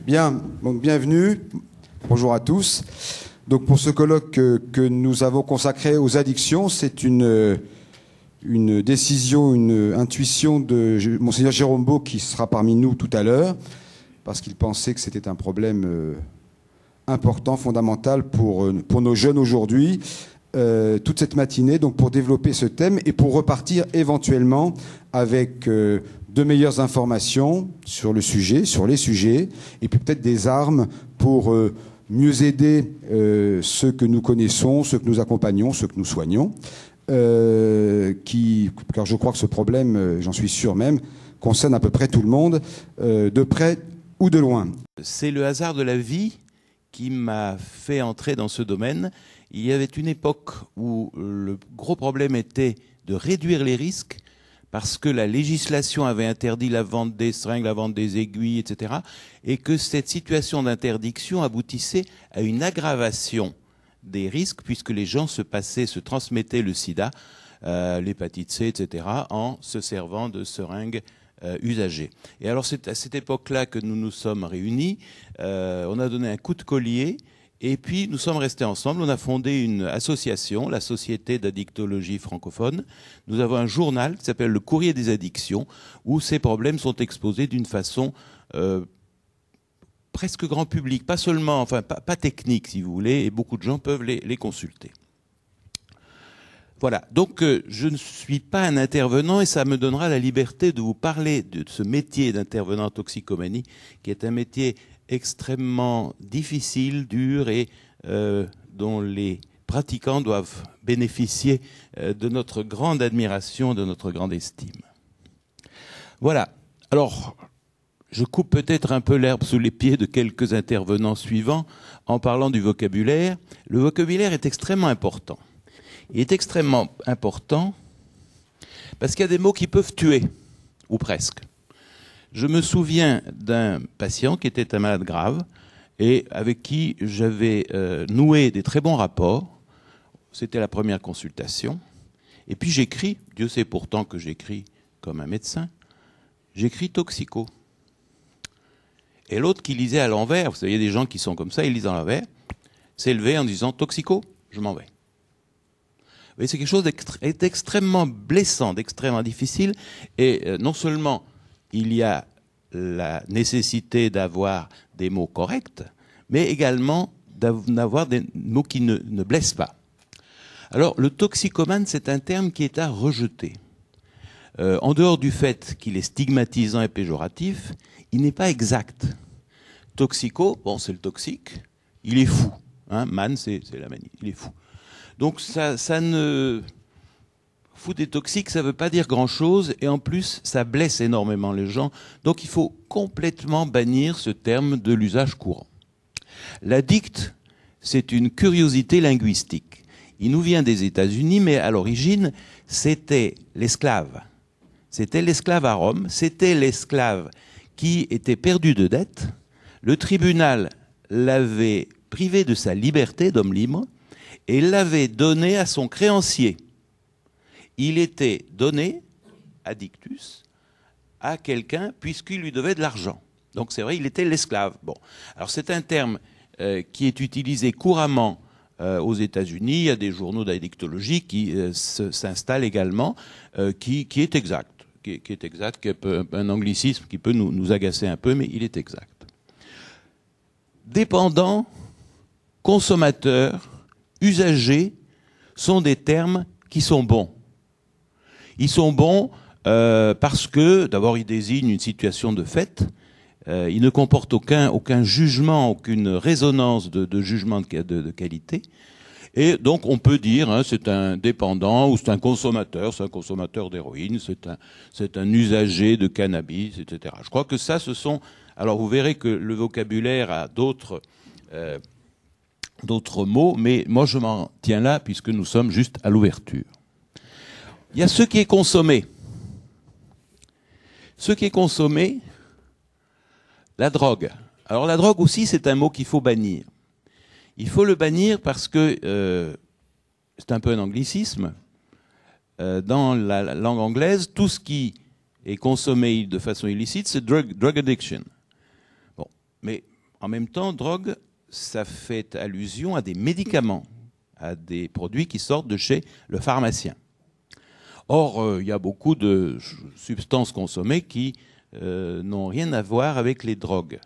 Bien, donc bienvenue, bonjour à tous. Donc pour ce colloque que nous avons consacré aux addictions, c'est une décision, une intuition de Monseigneur Jérôme Beau qui sera parmi nous tout à l'heure, parce qu'il pensait que c'était un problème important, fondamental pour nos jeunes aujourd'hui, toute cette matinée, donc pour développer ce thème et pour repartir éventuellement avec de meilleures informations sur le sujet, sur les sujets, et puis peut-être des armes pour mieux aider ceux que nous connaissons, ceux que nous accompagnons, ceux que nous soignons, car je crois que ce problème, j'en suis sûr même, concerne à peu près tout le monde, de près ou de loin. C'est le hasard de la vie qui m'a fait entrer dans ce domaine. Il y avait une époque où le gros problème était de réduire les risques, parce que la législation avait interdit la vente des seringues, la vente des aiguilles, etc. Et que cette situation d'interdiction aboutissait à une aggravation des risques, puisque les gens se transmettaient le sida, l'hépatite C, etc., en se servant de seringues usagées. Et alors c'est à cette époque-là que nous nous sommes réunis, on a donné un coup de collier, et puis nous sommes restés ensemble, on a fondé une association, la Société d'addictologie francophone. Nous avons un journal qui s'appelle Le Courrier des addictions, où ces problèmes sont exposés d'une façon presque grand public, pas seulement, enfin pas technique si vous voulez, et beaucoup de gens peuvent les consulter. Voilà, donc je ne suis pas un intervenant et ça me donnera la liberté de vous parler de ce métier d'intervenant en toxicomanie, qui est un métier extrêmement difficile, dur et dont les pratiquants doivent bénéficier de notre grande admiration, de notre grande estime. Voilà. Alors, je coupe peut-être un peu l'herbe sous les pieds de quelques intervenants suivants en parlant du vocabulaire. Le vocabulaire est extrêmement important. Il est extrêmement important parce qu'il y a des mots qui peuvent tuer, ou presque. Je me souviens d'un patient qui était un malade grave et avec qui j'avais noué des très bons rapports. C'était la première consultation. Et puis j'écris, Dieu sait pourtant que j'écris comme un médecin, j'écris toxico. Et l'autre qui lisait à l'envers, vous savez, il y a des gens qui sont comme ça, ils lisent à l'envers, s'est levé en disant toxico, je m'en vais. Et c'est quelque chose d'extrêmement blessant, d'extrêmement difficile. Et non seulement il y a la nécessité d'avoir des mots corrects, mais également d'avoir des mots qui ne blessent pas. Alors, le toxicomane, c'est un terme qui est à rejeter. En dehors du fait qu'il est stigmatisant et péjoratif, il n'est pas exact. Toxico, bon, c'est le toxique, il est fou. Hein, man, c'est la manie, il est fou. Donc ça ne... Fou des toxiques, ça ne veut pas dire grand-chose, et en plus, ça blesse énormément les gens. Donc il faut complètement bannir ce terme de l'usage courant. L'addict, c'est une curiosité linguistique. Il nous vient des États-Unis, mais à l'origine, c'était l'esclave. C'était l'esclave à Rome, c'était l'esclave qui était perdu de dette. Le tribunal l'avait privé de sa liberté d'homme libre, et l'avait donné à son créancier. Il était donné, addictus, à quelqu'un puisqu'il lui devait de l'argent. Donc c'est vrai, il était l'esclave. Bon, alors c'est un terme qui est utilisé couramment aux États-Unis. Il y a des journaux d'addictologie qui s'installent également, qui est exact, qui est exact, qui est un anglicisme qui peut nous agacer un peu, mais il est exact. Dépendant, consommateur, usager sont des termes qui sont bons. Ils sont bons parce que, d'abord, ils désignent une situation de fait. Ils ne comportent aucun jugement, aucune résonance de jugement de qualité. Et donc, on peut dire, hein, c'est un dépendant ou c'est un consommateur d'héroïne, c'est un usager de cannabis, etc. Je crois que ça, ce sont... Alors, vous verrez que le vocabulaire a d'autres mots, mais moi je m'en tiens là puisque nous sommes juste à l'ouverture. Il y a ce qui est consommé. Ce qui est consommé, la drogue. Alors la drogue aussi, c'est un mot qu'il faut bannir. Il faut le bannir parce que c'est un peu un anglicisme. Dans la langue anglaise, tout ce qui est consommé de façon illicite, c'est drug addiction. Bon, mais en même temps, drogue, ça fait allusion à des médicaments, à des produits qui sortent de chez le pharmacien. Or, il y a beaucoup de substances consommées qui n'ont rien à voir avec les drogues.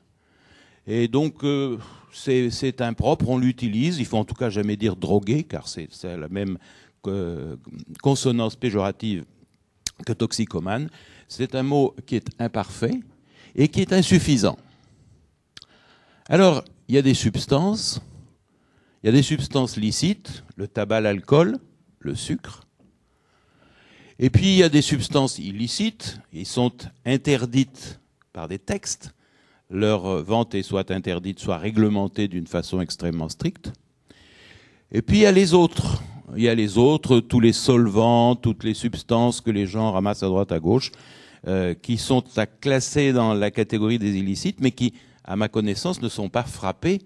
Et donc, c'est impropre, on l'utilise. Il faut en tout cas jamais dire drogué, car c'est la même consonance péjorative que toxicomane. C'est un mot qui est imparfait et qui est insuffisant. Alors, il y a des substances licites, le tabac, l'alcool, le sucre. Et puis, il y a des substances illicites, qui sont interdites par des textes. Leur vente est soit interdite, soit réglementée d'une façon extrêmement stricte. Et puis, il y a les autres. Il y a les autres, tous les solvants, toutes les substances que les gens ramassent à droite, à gauche, qui sont à classer dans la catégorie des illicites, mais qui, à ma connaissance, ne sont pas frappés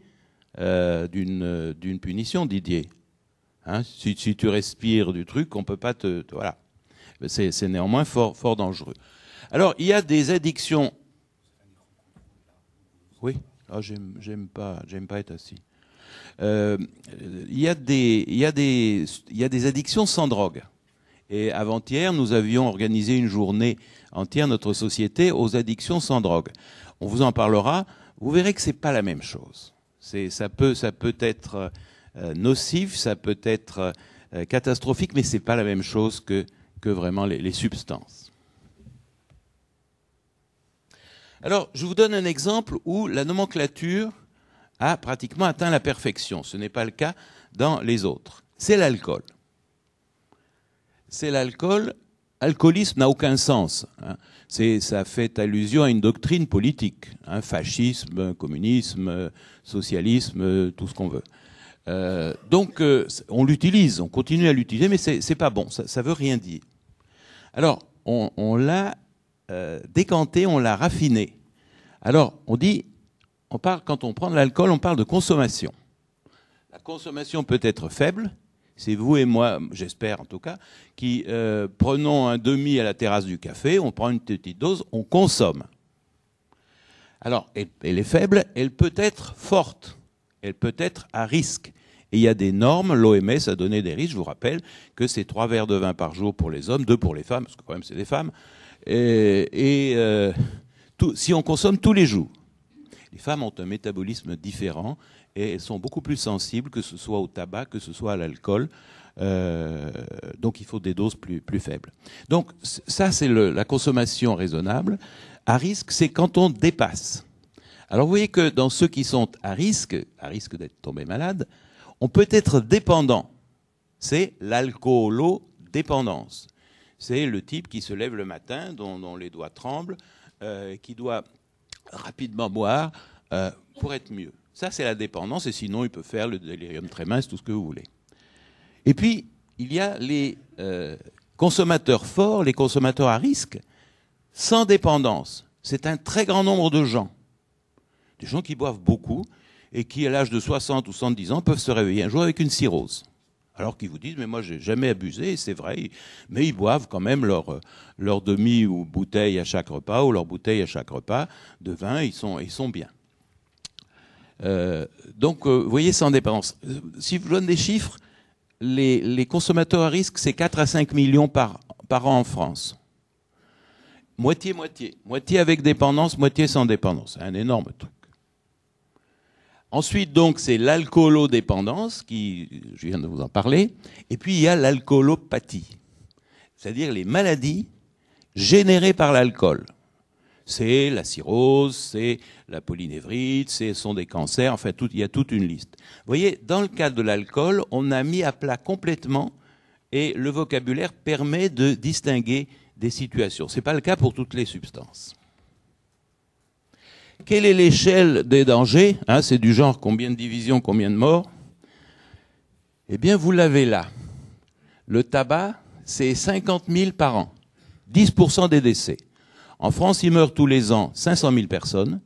d'une punition, Didier. Hein, si tu respires du truc, on peut pas voilà. C'est néanmoins fort dangereux. Alors, il y a des addictions. Oui, ah, j'aime pas être assis. Il y a des addictions sans drogue. Et avant-hier, nous avions organisé une journée entière, notre société, aux addictions sans drogue. On vous en parlera. Vous verrez que c'est pas la même chose. Ça peut être nocif, ça peut être catastrophique, mais c'est pas la même chose que vraiment les substances. Alors, je vous donne un exemple où la nomenclature a pratiquement atteint la perfection. Ce n'est pas le cas dans les autres. C'est l'alcool. C'est l'alcool. Alcoolisme n'a aucun sens. Hein. Ça fait allusion à une doctrine politique. Hein, fascisme, communisme, socialisme, tout ce qu'on veut. Donc, on l'utilise, on continue à l'utiliser, mais c'est pas bon. Ça veut rien dire. Alors, on l'a décanté, on l'a raffiné. Alors, quand on prend de l'alcool, on parle de consommation. La consommation peut être faible. C'est vous et moi, j'espère en tout cas, qui prenons un demi à la terrasse du café, on prend une petite dose, on consomme. Alors, elle est faible, elle peut être forte, elle peut être à risque. Et il y a des normes, l'OMS a donné des risques, je vous rappelle que c'est 3 verres de vin par jour pour les hommes, 2 pour les femmes, parce que quand même c'est des femmes, si on consomme tous les jours. Les femmes ont un métabolisme différent et elles sont beaucoup plus sensibles, que ce soit au tabac, que ce soit à l'alcool. Donc il faut des doses plus faibles. Donc ça, c'est la consommation raisonnable. À risque, c'est quand on dépasse. Alors vous voyez que dans ceux qui sont à risque d'être tombés malades, on peut être dépendant. C'est l'alcoolodépendance. C'est le type qui se lève le matin, dont les doigts tremblent, qui doit rapidement boire pour être mieux. Ça, c'est la dépendance, et sinon, il peut faire le délirium tremens, tout ce que vous voulez. Et puis, il y a les consommateurs forts, les consommateurs à risque, sans dépendance. C'est un très grand nombre de gens. Des gens qui boivent beaucoup, et qui, à l'âge de 60 ou 70 ans, peuvent se réveiller un jour avec une cirrhose. Alors qu'ils vous disent, mais moi, j'ai jamais abusé, et c'est vrai, mais ils boivent quand même leur demi ou bouteille à chaque repas, ou leur bouteille à chaque repas de vin, ils sont bien. Donc, vous voyez, sans dépendance. Si je vous donne des chiffres, les consommateurs à risque, c'est 4 à 5 millions par an en France. Moitié-moitié. Moitié avec dépendance, moitié sans dépendance. C'est un énorme truc. Ensuite, donc, c'est l'alcoolodépendance, je viens de vous en parler. Et puis, il y a l'alcoolopathie. C'est-à-dire les maladies générées par l'alcool. C'est la cirrhose, c'est la polynévrite, ce sont des cancers, enfin, il y a toute une liste. Vous voyez, dans le cas de l'alcool, on a mis à plat complètement, et le vocabulaire permet de distinguer des situations. Ce n'est pas le cas pour toutes les substances. Quelle est l'échelle des dangers? C'est du genre combien de divisions, combien de morts? Eh bien, vous l'avez là. Le tabac, c'est 50 000 par an. 10% des décès. En France, il meurt tous les ans 500 000 personnes.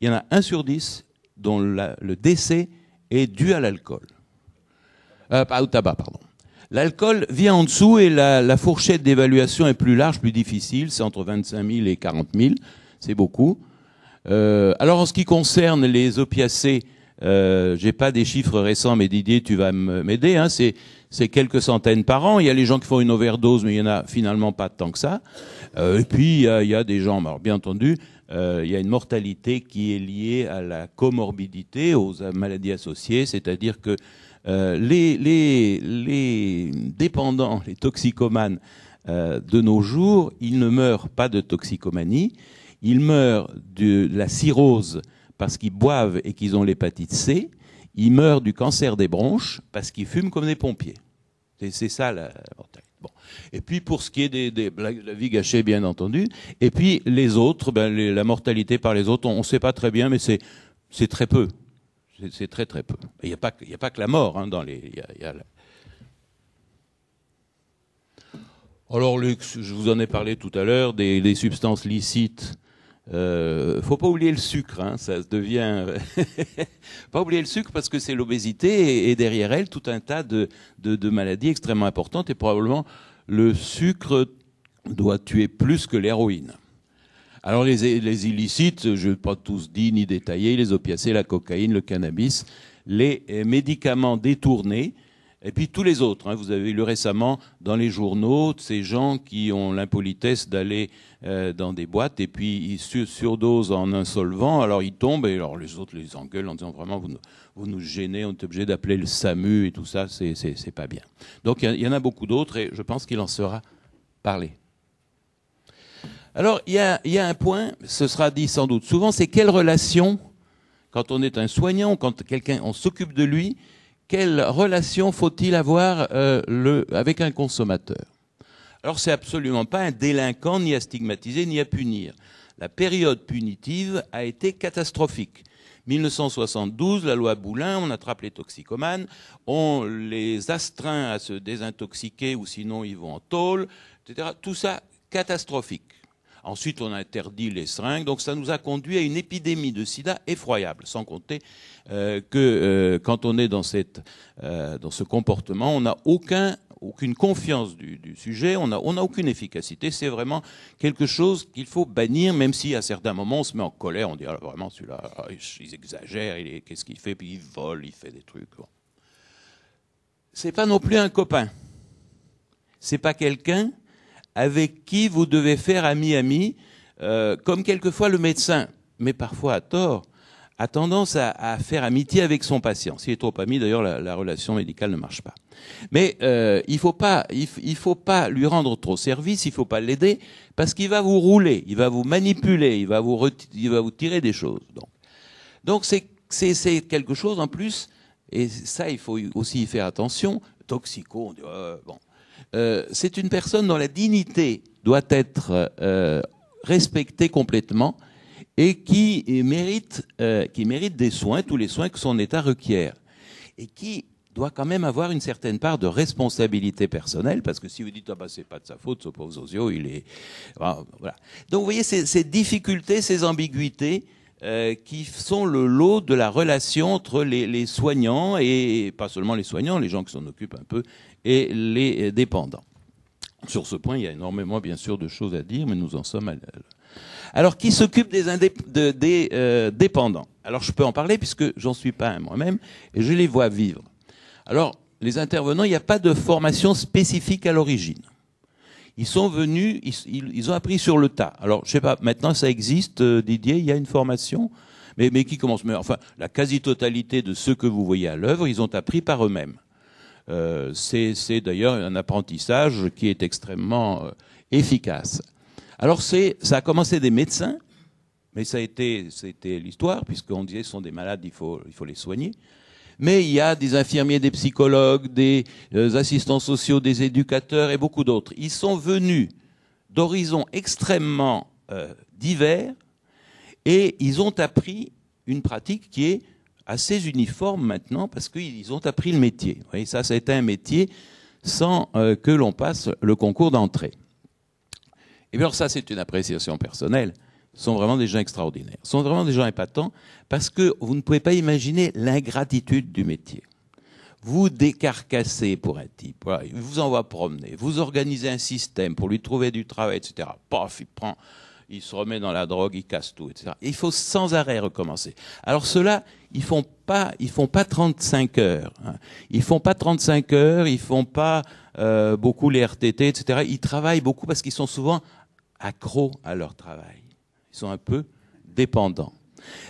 Il y en a 1 sur 10 dont le décès est dû à l'alcool. Pas au tabac, pardon. L'alcool vient en dessous et la fourchette d'évaluation est plus large, plus difficile. C'est entre 25 000 et 40 000. C'est beaucoup. Alors en ce qui concerne les opiacés, j'ai pas des chiffres récents, mais Didier, tu vas m'aider. Hein, c'est quelques centaines par an. Il y a les gens qui font une overdose, mais il y en a finalement pas tant que ça. Et puis il y a des gens, alors bien entendu, il y a une mortalité qui est liée à la comorbidité, aux maladies associées, c'est-à-dire que les dépendants, les toxicomanes de nos jours, ils ne meurent pas de toxicomanie, ils meurent de la cirrhose parce qu'ils boivent et qu'ils ont l'hépatite C, ils meurent du cancer des bronches parce qu'ils fument comme des pompiers. C'est ça la mortalité. Bon. Et puis pour ce qui est de la vie gâchée, bien entendu, et puis les autres, la mortalité par les autres, on ne sait pas très bien, mais c'est très peu. C'est très très peu. Il n'y a pas que la mort dans les. Alors, je vous en ai parlé tout à l'heure des substances licites. Faut pas oublier le sucre, ça se devient. Pas oublier le sucre parce que c'est l'obésité et derrière elle tout un tas de maladies extrêmement importantes et probablement le sucre doit tuer plus que l'héroïne. Alors les illicites, je ne vais pas tous dire ni détailler, les opiacés, la cocaïne, le cannabis, les médicaments détournés, et puis tous les autres. Vous avez lu récemment dans les journaux ces gens qui ont l'impolitesse d'aller dans des boîtes et puis ils surdosent en un solvant, alors ils tombent et alors les autres les engueulent en disant vraiment vous nous gênez, on est obligé d'appeler le SAMU et tout ça, c'est pas bien. Donc il y en a beaucoup d'autres et je pense qu'il en sera parlé. Alors, il y a un point, ce sera dit sans doute souvent, c'est quelle relation, quand on est un soignant, quand on s'occupe de lui, quelle relation faut-il avoir avec un consommateur? Alors, c'est absolument pas un délinquant ni à stigmatiser ni à punir. La période punitive a été catastrophique. 1972, la loi Boulin, on attrape les toxicomanes, on les astreint à se désintoxiquer ou sinon ils vont en tôle, etc. Tout ça, catastrophique. Ensuite, on a interdit les seringues, donc ça nous a conduit à une épidémie de sida effroyable, sans compter que quand on est dans ce comportement, on n'a aucune confiance du sujet, on n'a aucune efficacité, c'est vraiment quelque chose qu'il faut bannir, même si à certains moments on se met en colère, on dit ah, vraiment celui-là, ils exagèrent, qu'est-ce qu'il fait, puis il vole, il fait des trucs. Bon. C'est pas non plus un copain, c'est pas quelqu'un avec qui vous devez faire ami-ami, comme quelquefois le médecin, mais parfois à tort, a tendance à faire amitié avec son patient. S'il est trop ami, d'ailleurs, la relation médicale ne marche pas. Mais il faut pas lui rendre trop service, il faut pas l'aider, parce qu'il va vous rouler, il va vous manipuler, il va vous tirer des choses. Donc c'est quelque chose en plus, et ça il faut aussi y faire attention. Toxico, on dit bon. C'est une personne dont la dignité doit être respectée complètement et qui mérite des soins, tous les soins que son état requiert, et qui doit quand même avoir une certaine part de responsabilité personnelle, parce que si vous dites c'est pas de sa faute, ce pauvre Zozio, il est voilà. Donc vous voyez ces difficultés, ces ambiguïtés qui sont le lot de la relation entre les soignants et pas seulement les soignants, les gens qui s'en occupent un peu et les dépendants. Sur ce point, il y a énormément, bien sûr, de choses à dire, mais nous en sommes à... Alors, qui s'occupe des dépendants? Alors, je peux en parler puisque j'en suis pas un moi-même et je les vois vivre. Alors, les intervenants, il n'y a pas de formation spécifique à l'origine. Ils sont venus, ils ont appris sur le tas. Alors, je sais pas, maintenant ça existe, Didier, il y a une formation, mais qui commence? Mais enfin, la quasi-totalité de ceux que vous voyez à l'œuvre, ils ont appris par eux-mêmes. C'est d'ailleurs un apprentissage qui est extrêmement efficace. Alors ça a commencé des médecins, mais c'était l'histoire, puisqu'on disait ce sont des malades, il faut les soigner. Mais il y a des infirmiers, des psychologues, des assistants sociaux, des éducateurs et beaucoup d'autres. Ils sont venus d'horizons extrêmement divers et ils ont appris une pratique qui est assez uniforme maintenant parce qu'ils ont appris le métier. Vous voyez, ça a été un métier sans que l'on passe le concours d'entrée. Et bien alors ça, c'est une appréciation personnelle. Ce sont vraiment des gens extraordinaires. Ce sont vraiment des gens épatants parce que vous ne pouvez pas imaginer l'ingratitude du métier. Vous décarcassez pour un type, voilà, il vous envoie promener, vous organisez un système pour lui trouver du travail, etc. Paf, il se remet dans la drogue, il casse tout, etc. Et il faut sans arrêt recommencer. Alors ceux-là, ils font pas 35 heures. Hein. Ils font pas 35 heures, ils font pas beaucoup les RTT, etc. Ils travaillent beaucoup parce qu'ils sont souvent accros à leur travail. Ils sont un peu dépendants.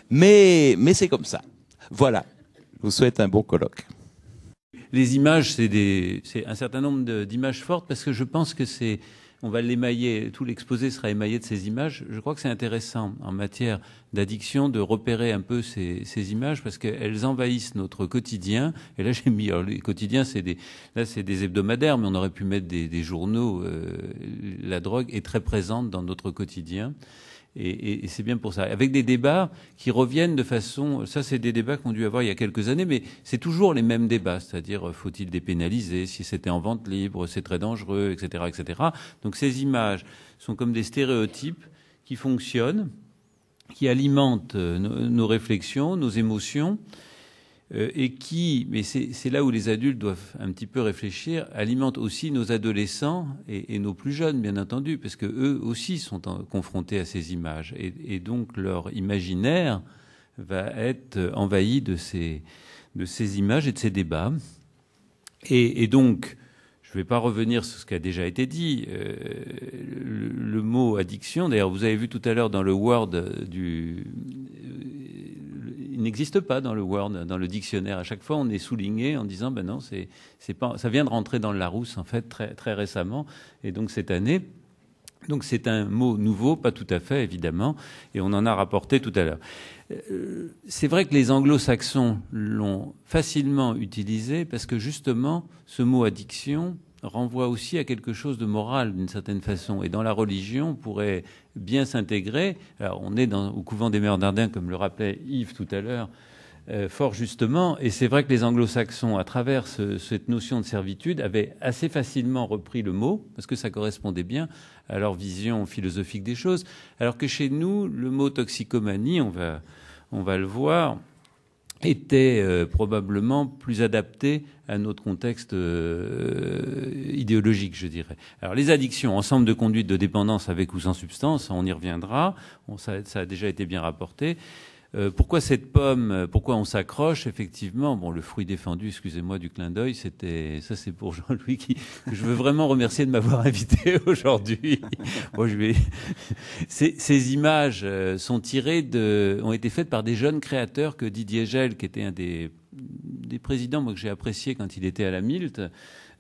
Mais c'est comme ça. Voilà. Je vous souhaite un bon colloque. Les images, c'est un certain nombre d'images fortes parce que je pense que on va l'émailler, tout l'exposé sera émaillé de ces images. Je crois que c'est intéressant en matière d'addiction de repérer un peu ces images parce qu'elles envahissent notre quotidien. Et là, j'ai mis, alors, les quotidiens, c'est des hebdomadaires, mais on aurait pu mettre des journaux. La drogue est très présente dans notre quotidien. Et c'est bien pour ça. Avec des débats qui reviennent de façon... Ça, c'est des débats qu'on a dû avoir il y a quelques années, mais c'est toujours les mêmes débats. C'est-à-dire, faut-il dépénaliser? Si c'était en vente libre, c'est très dangereux, etc., etc. Donc ces images sont comme des stéréotypes qui fonctionnent, qui alimentent nos réflexions, nos émotions, et qui, mais c'est là où les adultes doivent un petit peu réfléchir, alimentent aussi nos adolescents et nos plus jeunes, bien entendu, parce que eux aussi sont confrontés à ces images, et donc leur imaginaire va être envahi de ces images et de ces débats. Et donc, je ne vais pas revenir sur ce qui a déjà été dit. Le mot addiction, d'ailleurs, vous avez vu tout à l'heure dans le Word il n'existe pas dans le Word, dans le dictionnaire. À chaque fois, on est souligné en disant, ben non, c'est pas, ça vient de rentrer dans le Larousse, en fait, très, très récemment. Et donc, cette année. Donc, c'est un mot nouveau, pas tout à fait, évidemment. Et on en a rapporté tout à l'heure. C'est vrai que les anglo-saxons l'ont facilement utilisé parce que, justement, ce mot addiction renvoie aussi à quelque chose de moral d'une certaine façon. Et dans la religion, on pourrait bien s'intégrer. Alors, on est au couvent des Mères d'Ardin, comme le rappelait Yves tout à l'heure, fort justement. Et c'est vrai que les anglo-saxons, à travers cette notion de servitude, avaient assez facilement repris le mot, parce que ça correspondait bien à leur vision philosophique des choses. Alors que chez nous, le mot toxicomanie, on va le voir, était probablement plus adapté à notre contexte idéologique, je dirais. Alors les addictions, ensemble de conduites de dépendance avec ou sans substance, on y reviendra, ça a déjà été bien rapporté. Pourquoi cette pomme? Pourquoi on s'accroche? Effectivement, bon, le fruit défendu, excusez-moi du clin d'œil, ça c'est pour Jean-Louis que je veux vraiment remercier de m'avoir invité aujourd'hui. Moi, ces images sont tirées ont été faites par des jeunes créateurs que Didier Gell, qui était un des présidents, moi que j'ai apprécié quand il était à la Milt,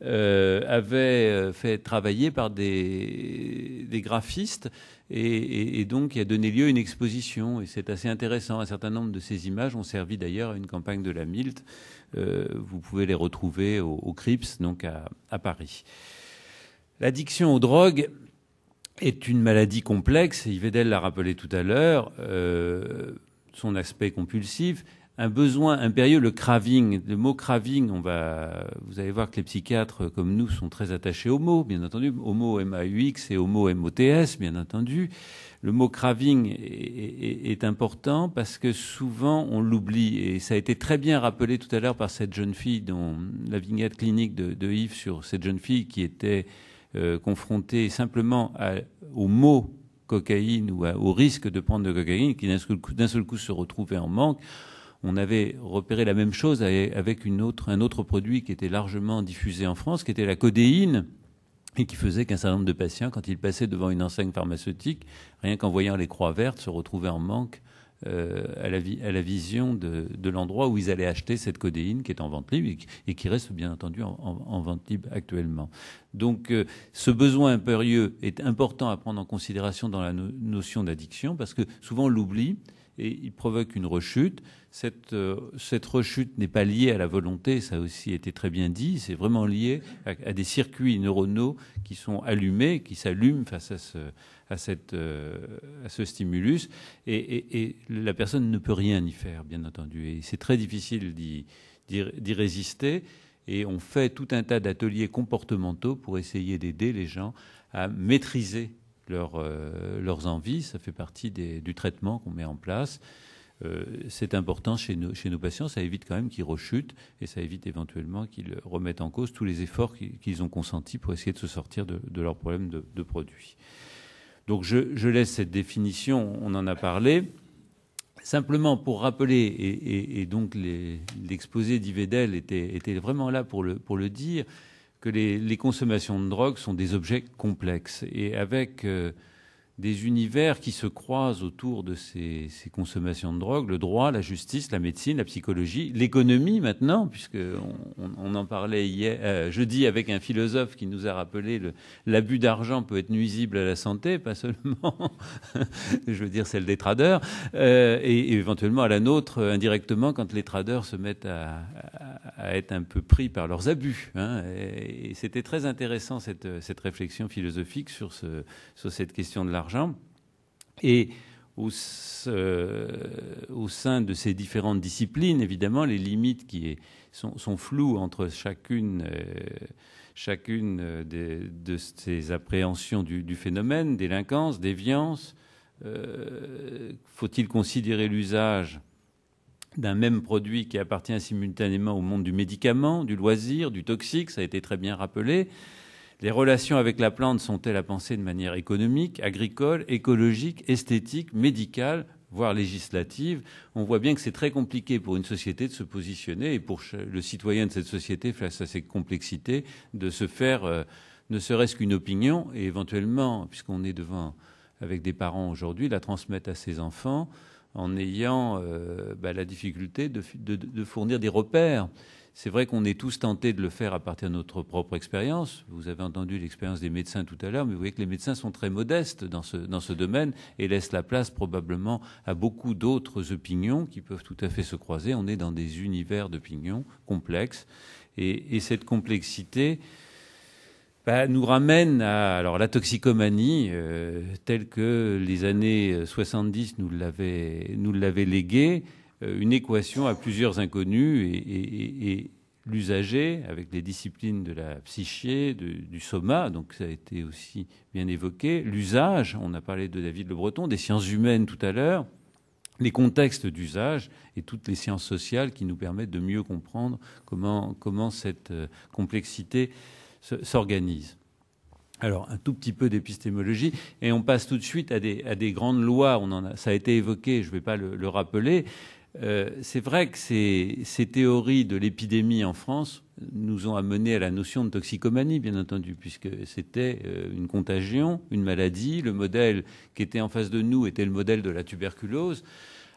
avait fait travailler par des graphistes et donc il a donné lieu à une exposition et c'est assez intéressant. Un certain nombre de ces images ont servi d'ailleurs à une campagne de la Milt. Vous pouvez les retrouver au Crips, donc à Paris. L'addiction aux drogues est une maladie complexe, Yves Edel l'a rappelé tout à l'heure, son aspect compulsif, un besoin impérieux, le craving. Le mot craving, vous allez voir que les psychiatres comme nous sont très attachés au mot, bien entendu, au mot MAUX et au mot MOTS, bien entendu. Le mot craving est important parce que souvent on l'oublie et ça a été très bien rappelé tout à l'heure par cette jeune fille dont la vignette clinique de Yves sur cette jeune fille qui était confrontée simplement au mot cocaïne ou au risque de prendre de cocaïne qui d'un seul coup se retrouvait en manque. On avait repéré la même chose avec un autre produit qui était largement diffusé en France, qui était la codéine, et qui faisait qu'un certain nombre de patients, quand ils passaient devant une enseigne pharmaceutique, rien qu'en voyant les croix vertes, se retrouvaient en manque à la vision de l'endroit où ils allaient acheter cette codéine qui est en vente libre et qui reste bien entendu en vente libre actuellement. Donc ce besoin impérieux est important à prendre en considération dans la notion d'addiction parce que souvent on l'oublie et il provoque une rechute. Cette rechute n'est pas liée à la volonté, ça a aussi été très bien dit, c'est vraiment lié à des circuits neuronaux qui sont allumés, qui s'allument face à ce stimulus, et la personne ne peut rien y faire, bien entendu. Et c'est très difficile d'y résister, et on fait tout un tas d'ateliers comportementaux pour essayer d'aider les gens à maîtriser leurs envies. Ça fait partie du traitement qu'on met en place. C'est important chez nos patients, ça évite quand même qu'ils rechutent et ça évite éventuellement qu'ils remettent en cause tous les efforts qu'ils ont consentis pour essayer de se sortir de leurs problèmes de produits. Donc je laisse cette définition, on en a parlé. Simplement pour rappeler, et donc l'exposé d'Yvedel était vraiment là pour le dire, que les consommations de drogue sont des objets complexes et avec des univers qui se croisent autour de ces consommations de drogue, le droit, la justice, la médecine, la psychologie, l'économie maintenant, puisqu'on en parlait jeudi avec un philosophe qui nous a rappelé l'abus d'argent peut être nuisible à la santé, pas seulement, je veux dire, celle des traders, et éventuellement à la nôtre indirectement quand les traders se mettent à être un peu pris par leurs abus. Hein. Et c'était très intéressant cette réflexion philosophique sur cette question de l'argent. Et au sein de ces différentes disciplines, évidemment, les limites sont floues entre chacune de ces appréhensions du phénomène, délinquance, déviance. Faut-il considérer l'usage d'un même produit qui appartient simultanément au monde du médicament, du loisir, du toxique, ça a été très bien rappelé. Les relations avec la plante sont-elles à penser de manière économique, agricole, écologique, esthétique, médicale, voire législative? On voit bien que c'est très compliqué pour une société de se positionner et pour le citoyen de cette société face à ces complexités de se faire ne serait-ce qu'une opinion et éventuellement, puisqu'on est devant avec des parents aujourd'hui, la transmettre à ses enfants en ayant la difficulté de fournir des repères. C'est vrai qu'on est tous tentés de le faire à partir de notre propre expérience. Vous avez entendu l'expérience des médecins tout à l'heure, mais vous voyez que les médecins sont très modestes dans ce domaine et laissent la place probablement à beaucoup d'autres opinions qui peuvent tout à fait se croiser. On est dans des univers d'opinions complexes et cette complexité nous ramène à la toxicomanie telle que les années 70 nous l'avaient léguée. Une équation à plusieurs inconnus et l'usager avec les disciplines de la psyché, du soma, donc ça a été aussi bien évoqué, l'usage, on a parlé de David Le Breton, des sciences humaines tout à l'heure, les contextes d'usage et toutes les sciences sociales qui nous permettent de mieux comprendre comment cette complexité s'organise. Alors, un tout petit peu d'épistémologie, et on passe tout de suite à des grandes lois. Ça a été évoqué, je ne vais pas le rappeler. C'est vrai que ces théories de l'épidémie en France nous ont amené à la notion de toxicomanie, bien entendu, puisque c'était une contagion, une maladie. Le modèle qui était en face de nous était le modèle de la tuberculose,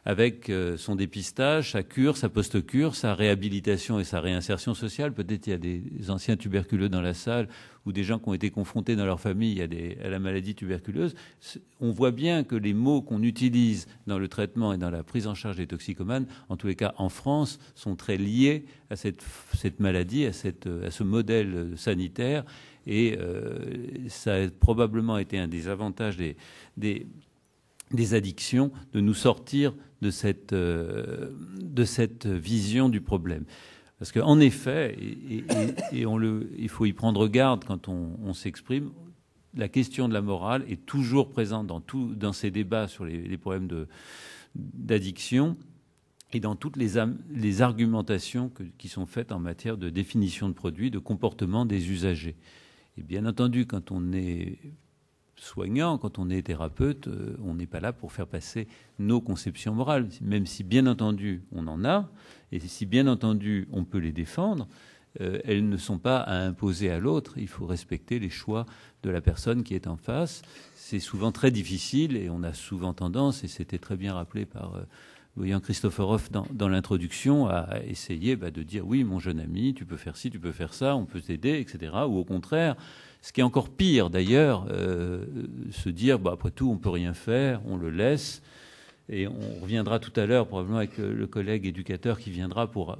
avec son dépistage, sa cure, sa post-cure, sa réhabilitation et sa réinsertion sociale. Peut-être il y a des anciens tuberculeux dans la salle ou des gens qui ont été confrontés dans leur famille à la maladie tuberculeuse. On voit bien que les mots qu'on utilise dans le traitement et dans la prise en charge des toxicomanes, en tous les cas en France, sont très liés à cette maladie, à ce modèle sanitaire. Et ça a probablement été un des avantages des addictions, de nous sortir de cette vision du problème. Parce qu'en effet, il faut y prendre garde quand on s'exprime, la question de la morale est toujours présente dans ces débats sur les problèmes d'addiction et dans toutes les argumentations qui sont faites en matière de définition de produits, de comportement des usagers. Et bien entendu, quand on est soignant, quand on est thérapeute, on n'est pas là pour faire passer nos conceptions morales, même si bien entendu on en a, et si bien entendu on peut les défendre, elles ne sont pas à imposer à l'autre. Il faut respecter les choix de la personne qui est en face. C'est souvent très difficile et on a souvent tendance, et c'était très bien rappelé par voyant Christopherov dans l'introduction, à essayer de dire oui, mon jeune ami, tu peux faire ci, tu peux faire ça, on peut t'aider, etc. Ou au contraire, ce qui est encore pire d'ailleurs, se dire après tout on peut rien faire, on le laisse. Et on reviendra tout à l'heure probablement avec le collègue éducateur qui viendra pour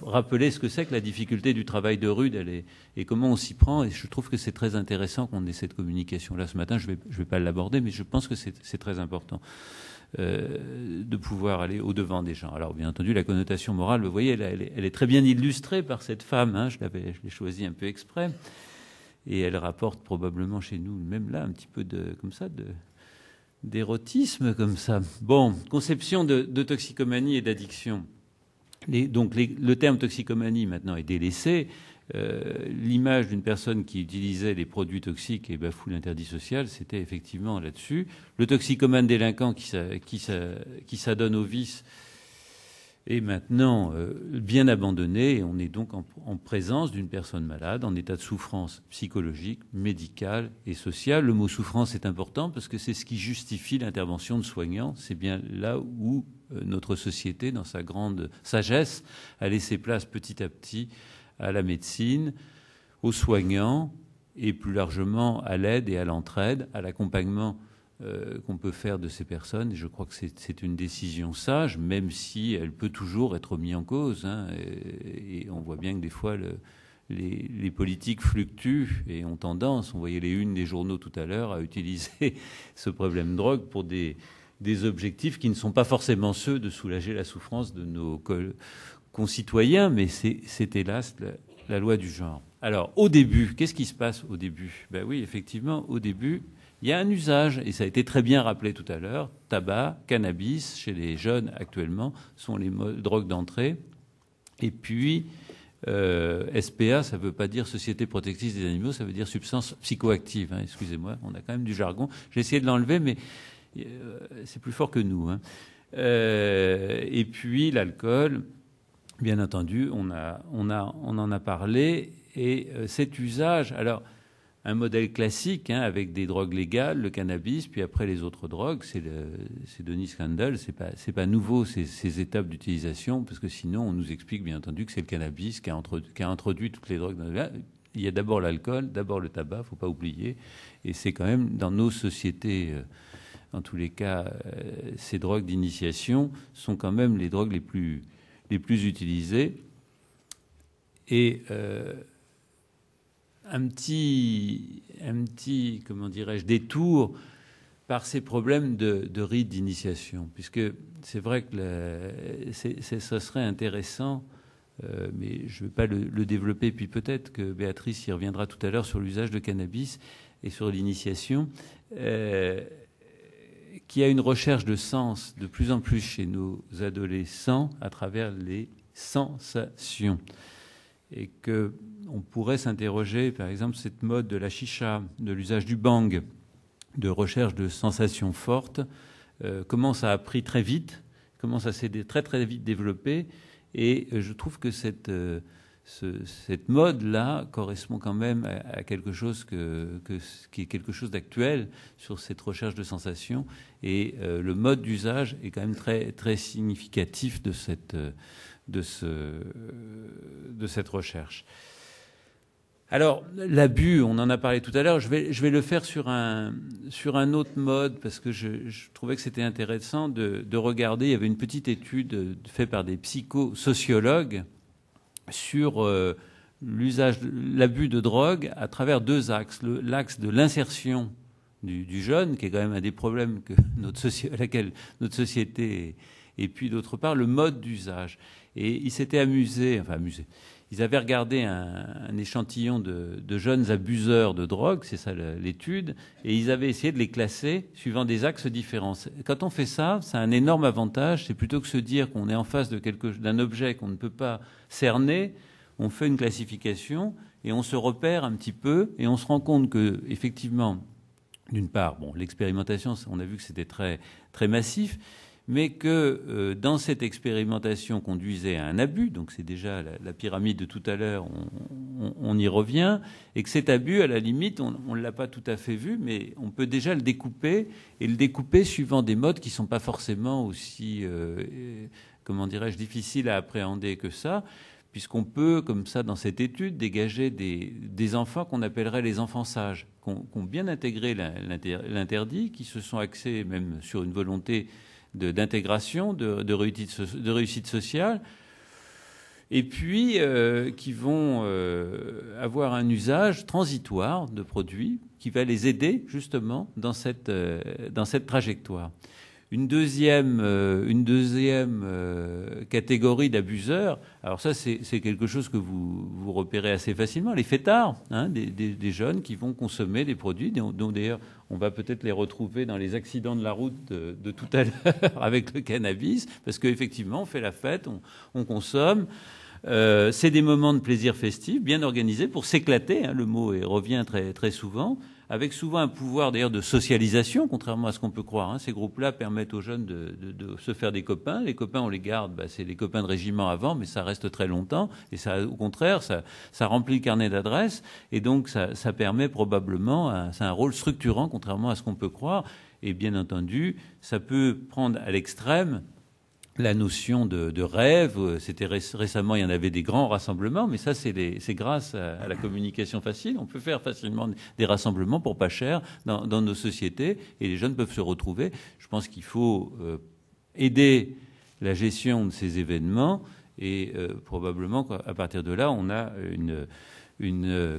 rappeler ce que c'est que la difficulté du travail de rude et comment on s'y prend. Et je trouve que c'est très intéressant qu'on ait cette communication-là ce matin. Je vais pas l'aborder, mais je pense que c'est très important de pouvoir aller au-devant des gens. Alors bien entendu, la connotation morale, vous voyez, elle est très bien illustrée par cette femme. Hein, je l'ai choisie un peu exprès. Et elle rapporte probablement chez nous, même là, un petit peu d'érotisme comme ça. Bon, conception de toxicomanie et d'addiction. Le terme toxicomanie maintenant est délaissé. l'image d'une personne qui utilisait des produits toxiques et bafoue l'interdit social, c'était effectivement là-dessus. Le toxicomane délinquant qui s'adonne au vice est maintenant bien abandonné, et on est donc en présence d'une personne malade, en état de souffrance psychologique, médicale et sociale. Le mot souffrance est important parce que c'est ce qui justifie l'intervention de soignants. C'est bien là où notre société, dans sa grande sagesse, a laissé place petit à petit à la médecine, aux soignants et plus largement à l'aide et à l'entraide, à l'accompagnement qu'on peut faire de ces personnes. Et je crois que c'est une décision sage, même si elle peut toujours être mise en cause. Et on voit bien que des fois, les politiques fluctuent et ont tendance, on voyait les unes des journaux tout à l'heure, à utiliser ce problème de drogue pour des objectifs qui ne sont pas forcément ceux de soulager la souffrance de nos concitoyens, mais c'est hélas la loi du genre. Alors, au début, qu'est-ce qui se passe au début? Ben oui, effectivement, au début, il y a un usage, et ça a été très bien rappelé tout à l'heure. Tabac, cannabis, chez les jeunes actuellement, sont les drogues d'entrée. Et puis, SPA, ça ne veut pas dire Société protectrice des animaux, ça veut dire substance psychoactive. Excusez-moi, on a quand même du jargon. J'ai essayé de l'enlever, mais c'est plus fort que nous. Et puis, l'alcool, bien entendu, on en a parlé. Et cet usage... Alors, un modèle classique avec des drogues légales, le cannabis, puis après les autres drogues, c'est Denis Kandel, c'est pas nouveau ces étapes d'utilisation, parce que sinon on nous explique bien entendu que c'est le cannabis qui a introduit toutes les drogues. Il y a d'abord l'alcool, d'abord le tabac, faut pas oublier, et c'est quand même dans nos sociétés, en tous les cas, ces drogues d'initiation sont quand même les drogues les plus utilisées. Et un petit, comment dirais-je, détour par ces problèmes de rites d'initiation, puisque c'est vrai que ça serait intéressant, mais je ne vais pas le développer, puis peut-être que Béatrice y reviendra tout à l'heure sur l'usage de cannabis et sur l'initiation, qui a une recherche de sens de plus en plus chez nos adolescents à travers les sensations. Et qu'on pourrait s'interroger, par exemple, cette mode de la chicha, de l'usage du bang, de recherche de sensations fortes, comment ça a pris très vite, comment ça s'est très très vite développé. Et je trouve que cette mode-là correspond quand même à quelque chose qui est quelque chose d'actuel sur cette recherche de sensations. Et le mode d'usage est quand même très, très significatif de cette recherche. Alors, l'abus, on en a parlé tout à l'heure, je vais le faire sur un autre mode, parce que je trouvais que c'était intéressant de regarder. Il y avait une petite étude faite par des psychosociologues sur l'abus de drogue à travers deux axes. L'axe de l'insertion du jeune, qui est quand même un des problèmes à laquelle notre société est, et puis d'autre part, le mode d'usage. Et ils s'étaient amusés. Ils avaient regardé un échantillon de jeunes abuseurs de drogue, c'est ça l'étude, et ils avaient essayé de les classer suivant des axes différents. Quand on fait ça, ça a un énorme avantage, c'est plutôt que se dire qu'on est en face d'un objet qu'on ne peut pas cerner, on fait une classification et on se repère un petit peu et on se rend compte que, effectivement, d'une part, l'expérimentation, on a vu que c'était très, très massif, mais que dans cette expérimentation conduisait à un abus, donc c'est déjà la pyramide de tout à l'heure, on y revient, et que cet abus, à la limite, on ne l'a pas tout à fait vu, mais on peut déjà le découper, et le découper suivant des modes qui ne sont pas forcément aussi, difficiles à appréhender que ça, puisqu'on peut, comme ça, dans cette étude, dégager des enfants qu'on appellerait les enfants sages, qui ont bien intégré l'interdit, qui se sont axés même sur une volonté d'intégration, de réussite sociale, et puis qui vont avoir un usage transitoire de produits qui va les aider justement dans cette trajectoire. Une deuxième catégorie d'abuseurs, alors ça c'est quelque chose que vous repérez assez facilement, les fêtards, des jeunes qui vont consommer des produits dont d'ailleurs on va peut-être les retrouver dans les accidents de la route de tout à l'heure avec le cannabis, parce qu'effectivement on fait la fête, on consomme, C'est des moments de plaisir festif, bien organisés, pour s'éclater, le mot revient très, très souvent, avec souvent un pouvoir d'ailleurs de socialisation, contrairement à ce qu'on peut croire. Ces groupes-là permettent aux jeunes de se faire des copains. Les copains, on les garde, c'est les copains de régiment avant, mais ça reste très longtemps. Et ça, au contraire, ça remplit le carnet d'adresses. Et donc, ça permet probablement, c'est un rôle structurant, contrairement à ce qu'on peut croire. Et bien entendu, ça peut prendre à l'extrême la notion de rêve. C'était récemment, il y en avait des grands rassemblements, mais ça, c'est grâce à la communication facile. On peut faire facilement des rassemblements pour pas cher dans nos sociétés, et les jeunes peuvent se retrouver. Je pense qu'il faut aider la gestion de ces événements, et probablement qu'à partir de là, on a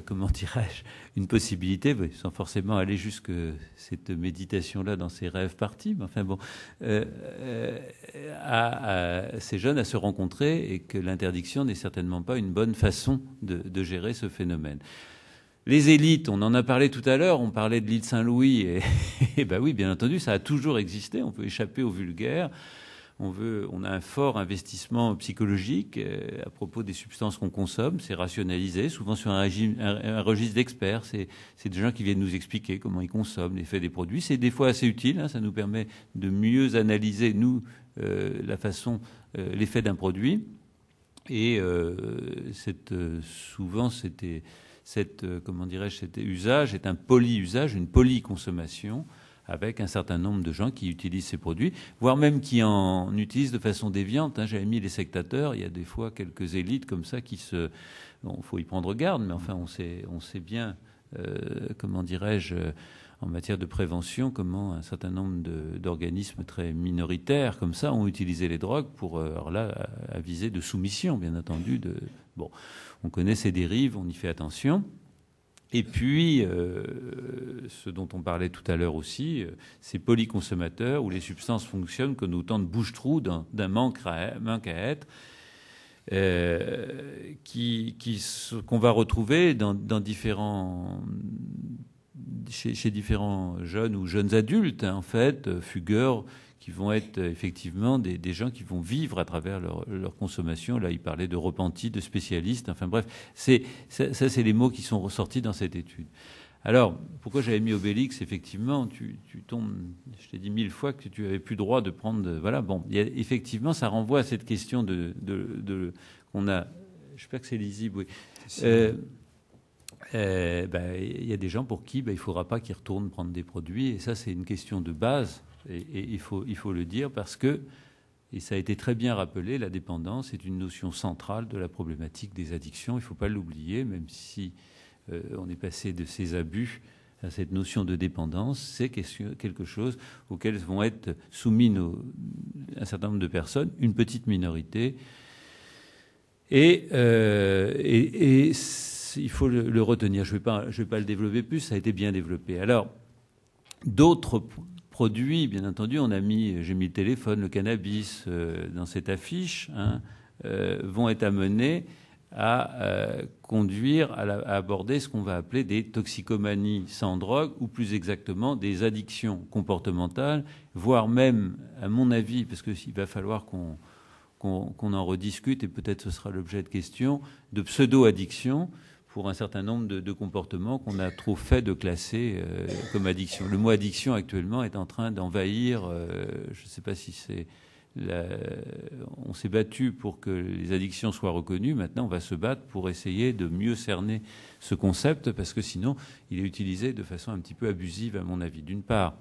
comment dirais-je, une possibilité, sans forcément aller jusque cette méditation-là dans ses rêves partis, mais enfin bon, à ces jeunes à se rencontrer, et que l'interdiction n'est certainement pas une bonne façon de gérer ce phénomène. Les élites, on en a parlé tout à l'heure, on parlait de l'île Saint-Louis, et ben oui, bien entendu, ça a toujours existé, on peut échapper au vulgaire. On a un fort investissement psychologique à propos des substances qu'on consomme. C'est rationalisé, souvent sur un registre d'experts. C'est des gens qui viennent nous expliquer comment ils consomment, l'effet des produits. C'est des fois assez utile. Ça nous permet de mieux analyser, nous, la façon, l'effet d'un produit. Et souvent, cet usage est un polyusage, une polyconsommation, avec un certain nombre de gens qui utilisent ces produits, voire même qui en utilisent de façon déviante. J'avais mis les sectateurs, il y a des fois quelques élites comme ça qui se... Bon, il faut y prendre garde, mais enfin, on sait bien, comment dirais-je, en matière de prévention, comment un certain nombre d'organismes très minoritaires comme ça ont utilisé les drogues pour, alors là, à viser de soumission, bien entendu. Bon, on connaît ces dérives, on y fait attention. Et puis, ce dont on parlait tout à l'heure aussi, ces polyconsommateurs où les substances fonctionnent comme autant de bouche-trous d'un manque à être, qu'on va retrouver chez différents jeunes ou jeunes adultes, en fait, fugueurs, qui vont être effectivement des gens qui vont vivre à travers leur consommation. Là, il parlait de repentis, de spécialistes. Enfin bref, c'est les mots qui sont ressortis dans cette étude. Alors, pourquoi j'avais mis Obélix? Effectivement, tu tombes, je t'ai dit 1000 fois que tu avais plus droit de prendre... voilà, bon, effectivement, ça renvoie à cette question qu'on a... J'espère que c'est lisible, oui. Il y a des gens pour qui il ne faudra pas qu'ils retournent prendre des produits. Et ça, c'est une question de base. Et il faut le dire parce que, et ça a été très bien rappelé, la dépendance est une notion centrale de la problématique des addictions. Il ne faut pas l'oublier, même si on est passé de ces abus à cette notion de dépendance. C'est quelque chose auquel vont être soumis un certain nombre de personnes, une petite minorité. Et il faut le retenir. Je vais pas le développer plus, ça a été bien développé. Alors, d'autres produits, bien entendu, j'ai mis le téléphone, le cannabis dans cette affiche, vont être amenés à conduire à aborder ce qu'on va appeler des toxicomanies sans drogue, ou plus exactement des addictions comportementales, voire même, à mon avis, parce qu'il va falloir qu'on en rediscute, et peut-être ce sera l'objet de questions, de pseudo-addictions, pour un certain nombre de comportements qu'on a trop fait de classer comme addiction. Le mot addiction actuellement est en train d'envahir, je ne sais pas si c'est... on s'est battu pour que les addictions soient reconnues, maintenant on va se battre pour essayer de mieux cerner ce concept, parce que sinon il est utilisé de façon un petit peu abusive à mon avis. D'une part,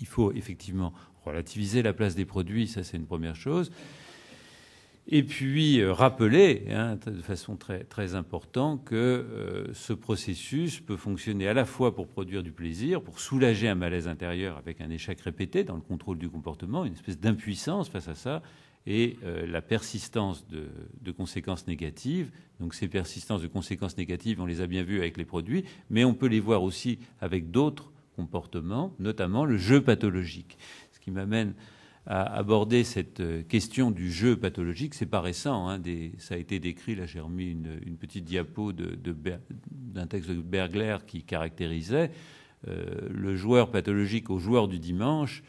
il faut effectivement relativiser la place des produits, ça c'est une première chose. Et puis rappeler de façon très, très importante que ce processus peut fonctionner à la fois pour produire du plaisir, pour soulager un malaise intérieur avec un échec répété dans le contrôle du comportement, une espèce d'impuissance face à ça, et la persistance de conséquences négatives. Donc ces persistances de conséquences négatives, on les a bien vues avec les produits, mais on peut les voir aussi avec d'autres comportements, notamment le jeu pathologique. Ce qui m'amène à aborder cette question du jeu pathologique. C'est pas récent, ça a été décrit, là j'ai remis une petite diapo d'un texte de Bergler qui caractérisait le joueur pathologique au joueur du dimanche.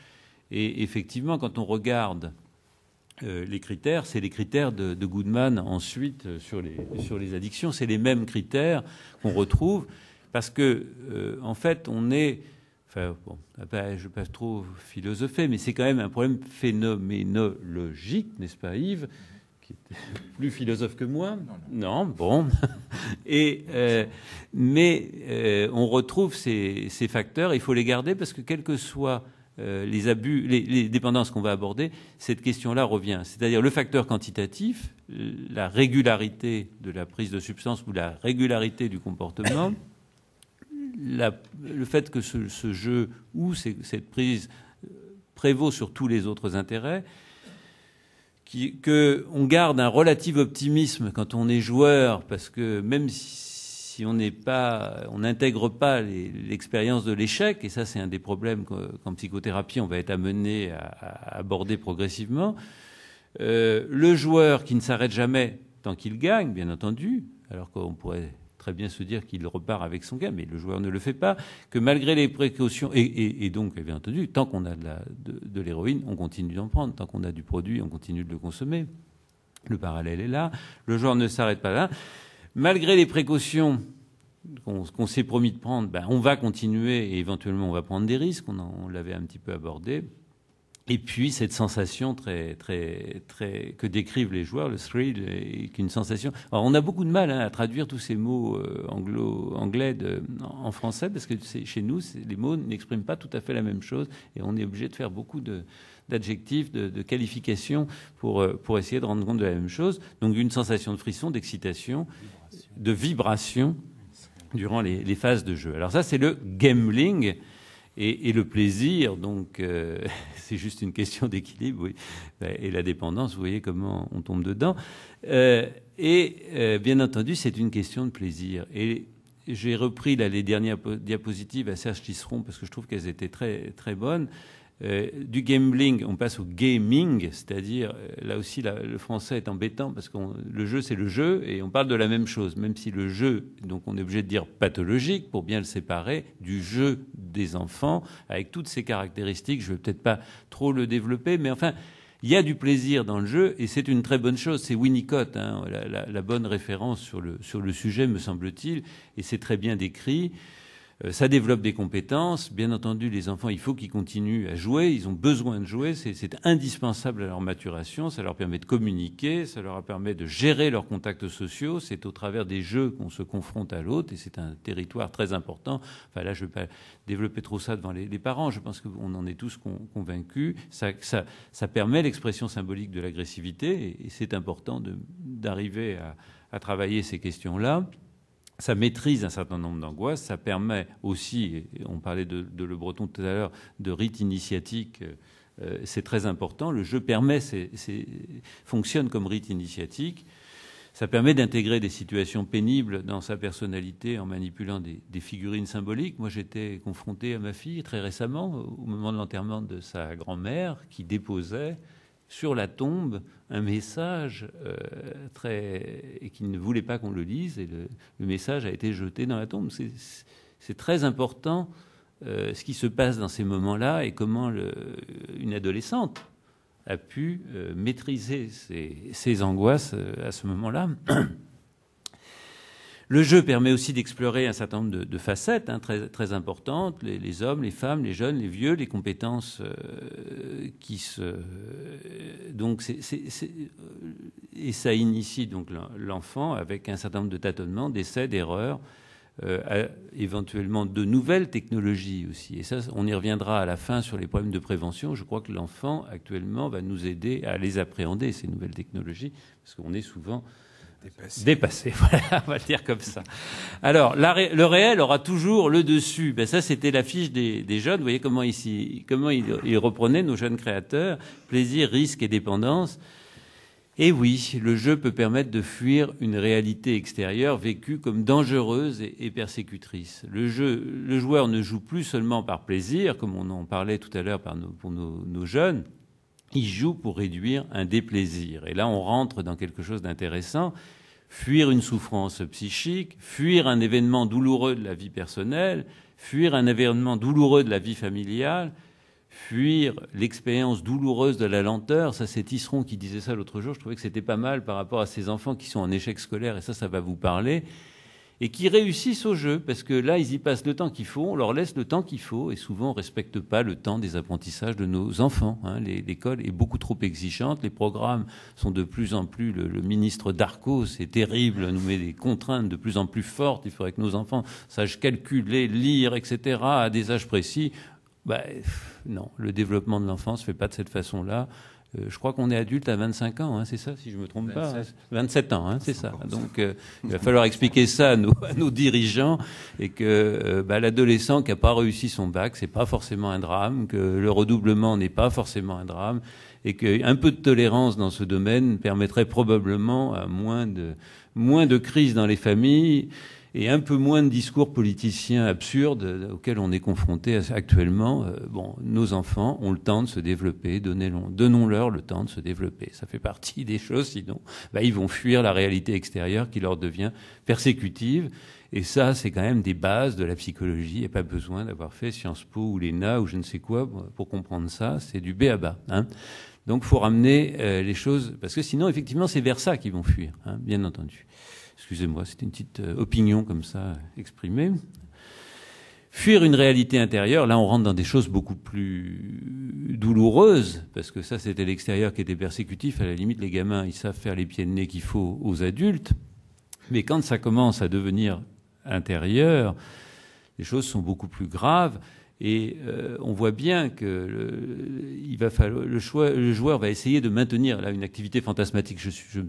Et effectivement, quand on regarde les critères, c'est les critères de Goodman ensuite sur les addictions. C'est les mêmes critères qu'on retrouve parce que, en fait, on est... Enfin, bon, je ne vais pas trop philosopher, mais c'est quand même un problème phénoménologique, n'est-ce pas, Yves, qui est plus philosophe que moi? Non, bon. Mais on retrouve ces facteurs, il faut les garder parce que quels que soient les abus, les dépendances qu'on va aborder, cette question-là revient. C'est-à-dire le facteur quantitatif, la régularité de la prise de substance ou la régularité du comportement, le fait que ce jeu ou cette prise prévaut sur tous les autres intérêts, qu'on garde un relatif optimisme quand on est joueur, parce que même si on n'intègre pas l'expérience de l'échec, et ça c'est un des problèmes qu'en psychothérapie on va être amené à aborder progressivement, le joueur qui ne s'arrête jamais tant qu'il gagne, bien entendu, alors qu'on pourrait très bien se dire qu'il repart avec son gain, mais le joueur ne le fait pas, que malgré les précautions, et donc, bien entendu, tant qu'on a de l'héroïne, on continue d'en prendre, tant qu'on a du produit, on continue de le consommer. Le parallèle est là, le joueur ne s'arrête pas là. Malgré les précautions qu'on s'est promis de prendre, on va continuer et éventuellement on va prendre des risques, on l'avait un petit peu abordé. Et puis cette sensation très que décrivent les joueurs, le thrill, est une sensation. Alors on a beaucoup de mal à traduire tous ces mots anglais en français parce que chez nous les mots n'expriment pas tout à fait la même chose et on est obligé de faire beaucoup d'adjectifs, de qualifications pour essayer de rendre compte de la même chose. Donc une sensation de frisson, d'excitation, de vibration durant les phases de jeu. Alors ça c'est le gambling. Et le plaisir, donc, c'est juste une question d'équilibre, oui. Et la dépendance, vous voyez comment on tombe dedans. Bien entendu, c'est une question de plaisir. Et j'ai repris là, les dernières diapositives à Serge Tisseron parce que je trouve qu'elles étaient très, très bonnes. Du gambling, on passe au gaming, c'est-à-dire, là aussi, le français est embêtant parce que le jeu, c'est le jeu et on parle de la même chose, même si le jeu, donc on est obligé de dire pathologique pour bien le séparer du jeu des enfants, avec toutes ces caractéristiques. Je ne vais peut-être pas trop le développer, mais enfin, il y a du plaisir dans le jeu et c'est une très bonne chose. C'est Winnicott, hein, la bonne référence sur le sujet, me semble-t-il, et c'est très bien décrit. Ça développe des compétences. Bien entendu, les enfants, il faut qu'ils continuent à jouer. Ils ont besoin de jouer. C'est indispensable à leur maturation. Ça leur permet de communiquer. Ça leur permet de gérer leurs contacts sociaux. C'est au travers des jeux qu'on se confronte à l'autre. Et c'est un territoire très important. Enfin, là, je ne vais pas développer trop ça devant les parents. Je pense qu'on en est tous convaincus. Ça permet l'expression symbolique de l'agressivité. Et c'est important d'arriver à travailler ces questions-là. Ça maîtrise un certain nombre d'angoisses, ça permet aussi, on parlait de Le Breton tout à l'heure, de rites initiatiques, c'est très important. Le jeu fonctionne comme rite initiatique. Ça permet d'intégrer des situations pénibles dans sa personnalité en manipulant des figurines symboliques. Moi, j'étais confronté à ma fille très récemment, au moment de l'enterrement de sa grand-mère, qui déposait sur la tombe un message et qui ne voulait pas qu'on le lise, et le message a été jeté dans la tombe. C'est très important ce qui se passe dans ces moments-là et comment une adolescente a pu maîtriser ses angoisses à ce moment-là. Le jeu permet aussi d'explorer un certain nombre de facettes très, très importantes, les hommes, les femmes, les jeunes, les vieux, les compétences donc et ça initie donc l'enfant avec un certain nombre de tâtonnements, d'essais, d'erreurs, éventuellement de nouvelles technologies aussi. Et ça, on y reviendra à la fin sur les problèmes de prévention. Je crois que l'enfant actuellement va nous aider à les appréhender, ces nouvelles technologies, parce qu'on est souvent dépassé, voilà, on va le dire comme ça. Alors, le réel aura toujours le dessus. Ça, c'était l'affiche des jeunes. Vous voyez comment ils reprenaient, nos jeunes créateurs, plaisir, risque et dépendance. Et oui, le jeu peut permettre de fuir une réalité extérieure vécue comme dangereuse et persécutrice. Le joueur ne joue plus seulement par plaisir, comme on en parlait tout à l'heure pour nos jeunes. Il joue pour réduire un déplaisir. Et là, on rentre dans quelque chose d'intéressant. Fuir une souffrance psychique, fuir un événement douloureux de la vie personnelle, fuir un événement douloureux de la vie familiale, fuir l'expérience douloureuse de la lenteur. Ça, c'est Tisseron qui disait ça l'autre jour. Je trouvais que c'était pas mal par rapport à ces enfants qui sont en échec scolaire, et ça va vous parler, et qui réussissent au jeu, parce que là, ils y passent le temps qu'il faut, on leur laisse le temps qu'il faut, et souvent, on ne respecte pas le temps des apprentissages de nos enfants. L'école est beaucoup trop exigeante, les programmes sont de plus en plus... Le ministre Darcos, c'est terrible, nous met des contraintes de plus en plus fortes. Il faudrait que nos enfants sachent calculer, lire, etc., à des âges précis. Non, le développement de l'enfant ne se fait pas de cette façon-là. Je crois qu'on est adulte à 25 ans, c'est ça, si je ne me trompe 27. Pas. 27 ans, c'est ça. Donc, il va falloir expliquer ça à nos dirigeants, et que l'adolescent qui n'a pas réussi son bac, c'est pas forcément un drame, que le redoublement n'est pas forcément un drame, et qu'un peu de tolérance dans ce domaine permettrait probablement à moins de crises dans les familles, et un peu moins de discours politiciens absurdes auxquels on est confronté actuellement. Nos enfants ont le temps de se développer, donnons-leur le temps de se développer. Ça fait partie des choses, sinon ils vont fuir la réalité extérieure qui leur devient persécutive. Et ça, c'est quand même des bases de la psychologie. Il n'y a pas besoin d'avoir fait Sciences Po ou l'ENA ou je ne sais quoi pour comprendre ça. C'est du b à bas. Donc, il faut ramener les choses, parce que sinon, effectivement, c'est vers ça qu'ils vont fuir, bien entendu. Excusez-moi, c'était une petite opinion comme ça exprimée. Fuir une réalité intérieure, là on rentre dans des choses beaucoup plus douloureuses, parce que ça c'était l'extérieur qui était persécutif. À la limite, les gamins, ils savent faire les pieds de nez qu'il faut aux adultes. Mais quand ça commence à devenir intérieur, les choses sont beaucoup plus graves. Et on voit bien que le joueur va essayer de maintenir là une activité fantasmatique.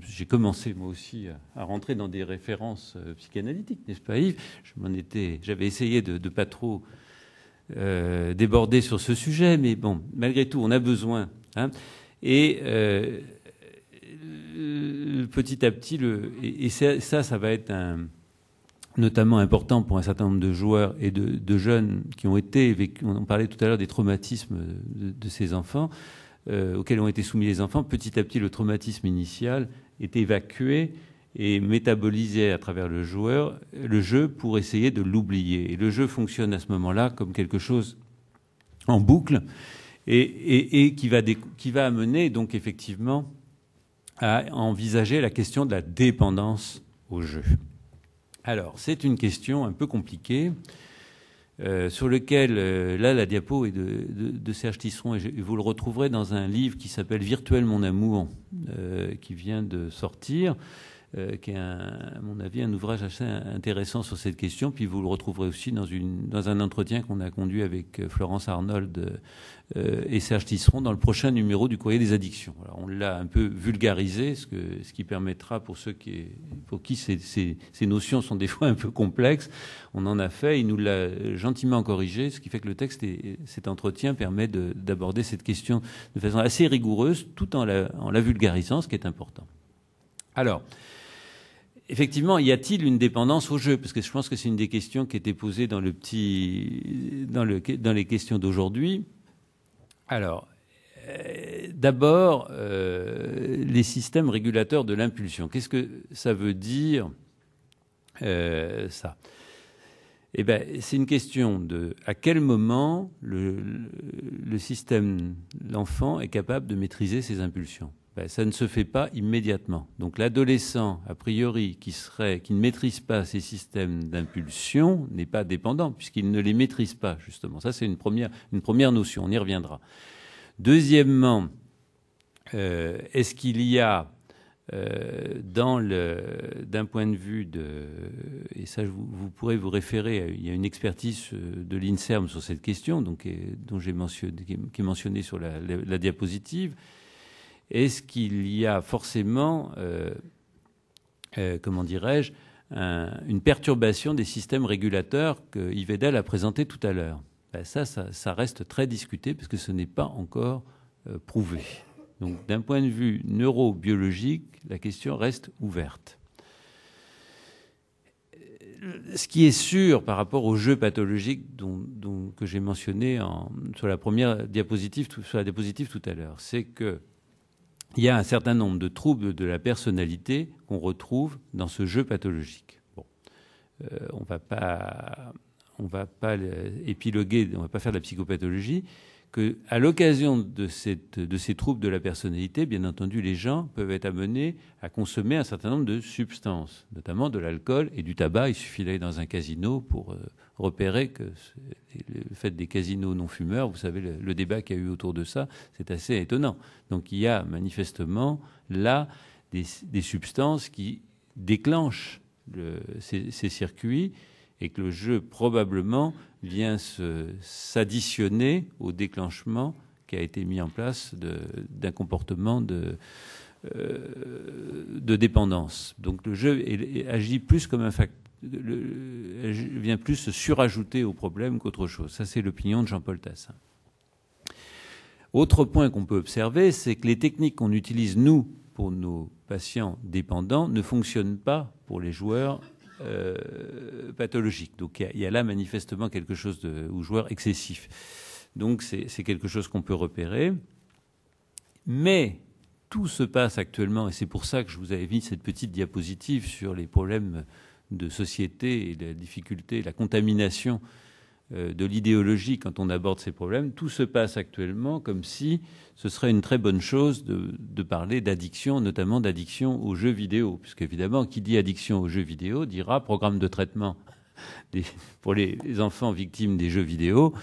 J'ai commencé moi aussi à rentrer dans des références psychanalytiques, n'est-ce pas, Yves? J'avais essayé de pas trop déborder sur ce sujet, mais bon, malgré tout, on a besoin. Et petit à petit, ça va être notamment important pour un certain nombre de joueurs et de jeunes qui ont été vécus. On parlait tout à l'heure des traumatismes de ces enfants auxquels ont été soumis les enfants. Petit à petit, le traumatisme initial est évacué et métabolisé à travers le jeu pour essayer de l'oublier. Et le jeu fonctionne à ce moment-là comme quelque chose en boucle et qui va amener donc effectivement à envisager la question de la dépendance au jeu. Alors, c'est une question un peu compliquée, sur lequel, là, la diapo est de Serge Tisseron, et vous le retrouverez dans un livre qui s'appelle « Virtuel mon amour », qui vient de sortir, qui est, à mon avis, un ouvrage assez intéressant sur cette question. Puis vous le retrouverez aussi dans un entretien qu'on a conduit avec Florence Arnold et Serge Tisseron dans le prochain numéro du Courrier des addictions. Alors, on l'a un peu vulgarisé, ce qui permettra pour pour qui ces notions sont des fois un peu complexes. On en a fait, il nous l'a gentiment corrigé, ce qui fait que le texte cet entretien permet d'aborder cette question de façon assez rigoureuse, tout en la vulgarisant, ce qui est important. Alors, effectivement, y a-t-il une dépendance au jeu? Parce que je pense que c'est une des questions qui était posée dans les questions d'aujourd'hui. Alors, d'abord, les systèmes régulateurs de l'impulsion. Qu'est-ce que ça veut dire, ça? Eh bien, c'est une question de à quel moment le système, l'enfant est capable de maîtriser ses impulsions. Ça ne se fait pas immédiatement. Donc l'adolescent, a priori, qui ne maîtrise pas ces systèmes d'impulsion, n'est pas dépendant, puisqu'il ne les maîtrise pas, justement. Ça, c'est une première notion, on y reviendra. Deuxièmement, est-ce qu'il y a, d'un point de vue et ça vous pourrez vous référer, il y a une expertise de l'INSERM sur cette question, donc, dont qui est mentionnée sur la diapositive. Est-ce qu'il y a forcément, comment dirais-je, une perturbation des systèmes régulateurs que Yves Edel a présenté tout à l'heure? Ça reste très discuté parce que ce n'est pas encore prouvé. Donc, d'un point de vue neurobiologique, la question reste ouverte. Ce qui est sûr par rapport au jeu pathologique que j'ai mentionné sur la diapositive tout à l'heure, c'est que il y a un certain nombre de troubles de la personnalité qu'on retrouve dans ce jeu pathologique. Bon, on va pas on ne va pas épiloguer, on ne va pas faire de la psychopathologie, qu'à l'occasion de ces troubles de la personnalité, bien entendu, les gens peuvent être amenés à consommer un certain nombre de substances, notamment de l'alcool et du tabac. Il suffit d'aller dans un casino pour repérer que le fait des casinos non-fumeurs, vous savez, le débat qu'il y a eu autour de ça, c'est assez étonnant. Donc il y a manifestement là des substances qui déclenchent ces circuits, et que le jeu probablement vient s'additionner au déclenchement qui a été mis en place d'un comportement de dépendance. Donc le jeu agit plus comme un facteur, vient plus se surajouter au problème qu'autre chose. Ça, c'est l'opinion de Jean-Paul Tassin. Autre point qu'on peut observer, c'est que les techniques qu'on utilise, nous, pour nos patients dépendants, ne fonctionnent pas pour les joueurs pathologique. Donc il y a là manifestement quelque chose ou joueur excessif. Donc c'est quelque chose qu'on peut repérer. Mais tout se passe actuellement, et c'est pour ça que je vous avais mis cette petite diapositive sur les problèmes de société et la difficulté, la contamination de l'idéologie quand on aborde ces problèmes. Tout se passe actuellement comme si ce serait une très bonne chose de parler d'addiction, notamment d'addiction aux jeux vidéo, puisque évidemment, qui dit addiction aux jeux vidéo dira programme de traitement pour les enfants victimes des jeux vidéo,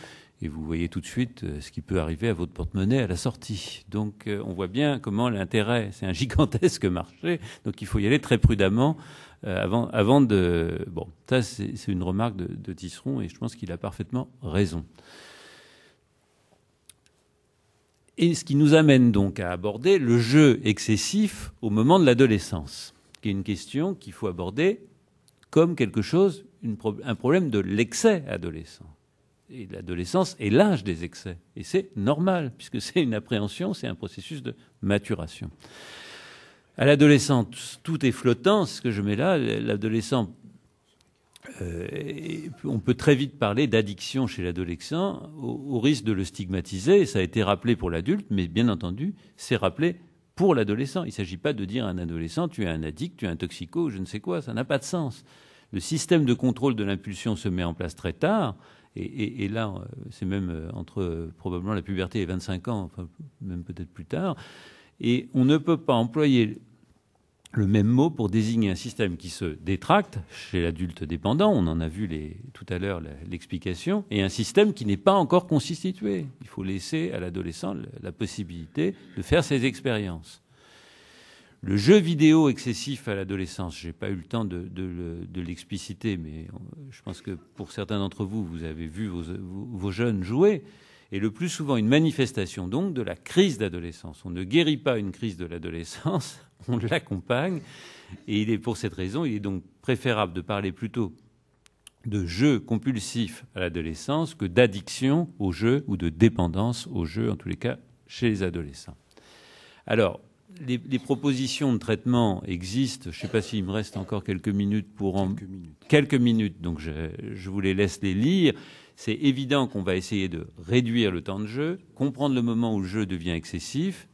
et vous voyez tout de suite ce qui peut arriver à votre porte-monnaie à la sortie. Donc on voit bien comment l'intérêt, c'est un gigantesque marché, donc il faut y aller très prudemment avant de... Bon, ça c'est une remarque de Tisseron, et je pense qu'il a parfaitement raison. Et ce qui nous amène donc à aborder le jeu excessif au moment de l'adolescence, qui est une question qu'il faut aborder comme quelque chose, un problème de l'excès adolescent. Et l'adolescence est l'âge des excès. Et c'est normal, puisque c'est une appréhension, c'est un processus de maturation. À l'adolescence, tout est flottant, c'est ce que je mets là. L'adolescent, on peut très vite parler d'addiction chez l'adolescent, au risque de le stigmatiser. Ça a été rappelé pour l'adulte, mais bien entendu, c'est rappelé pour l'adolescent. Il ne s'agit pas de dire à un adolescent, tu es un addict, tu es un toxico, je ne sais quoi, ça n'a pas de sens. Le système de contrôle de l'impulsion se met en place très tard, et là, c'est même entre probablement la puberté et 25 ans, enfin, même peut-être plus tard, et on ne peut pas employer le même mot pour désigner un système qui se détracte chez l'adulte dépendant, on en a vu tout à l'heure l'explication, et un système qui n'est pas encore constitué. Il faut laisser à l'adolescent la possibilité de faire ses expériences. Le jeu vidéo excessif à l'adolescence, je n'ai pas eu le temps de l'expliciter, mais je pense que pour certains d'entre vous, vous avez vu vos jeunes jouer, est le plus souvent une manifestation donc de la crise d'adolescence. On ne guérit pas une crise de l'adolescence, on l'accompagne, et pour cette raison, il est donc préférable de parler plutôt de jeu compulsif à l'adolescence que d'addiction au jeu ou de dépendance au jeu, en tous les cas chez les adolescents. Alors, les propositions de traitement existent. Je ne sais pas s'il me reste encore quelques minutes Quelques minutes, donc je vous les laisse les lire. C'est évident qu'on va essayer de réduire le temps de jeu, comprendre le moment où le jeu devient excessif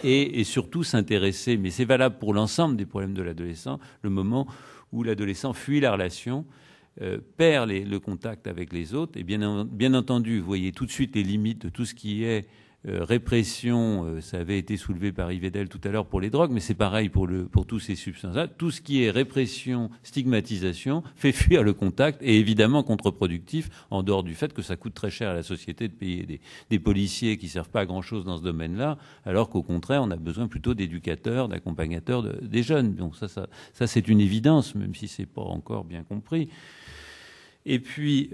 et surtout s'intéresser, mais c'est valable pour l'ensemble des problèmes de l'adolescent, le moment où l'adolescent fuit la relation, perd le contact avec les autres. Et bien entendu, vous voyez tout de suite les limites de tout ce qui est répression, ça avait été soulevé par Yves Edel tout à l'heure pour les drogues, mais c'est pareil pour tous ces substances-là. Tout ce qui est répression, stigmatisation, fait fuir le contact et évidemment contre-productif, en dehors du fait que ça coûte très cher à la société de payer des policiers qui servent pas à grand-chose dans ce domaine-là, alors qu'au contraire, on a besoin plutôt d'éducateurs, d'accompagnateurs des jeunes. Donc ça c'est une évidence, même si c'est pas encore bien compris. Et puis,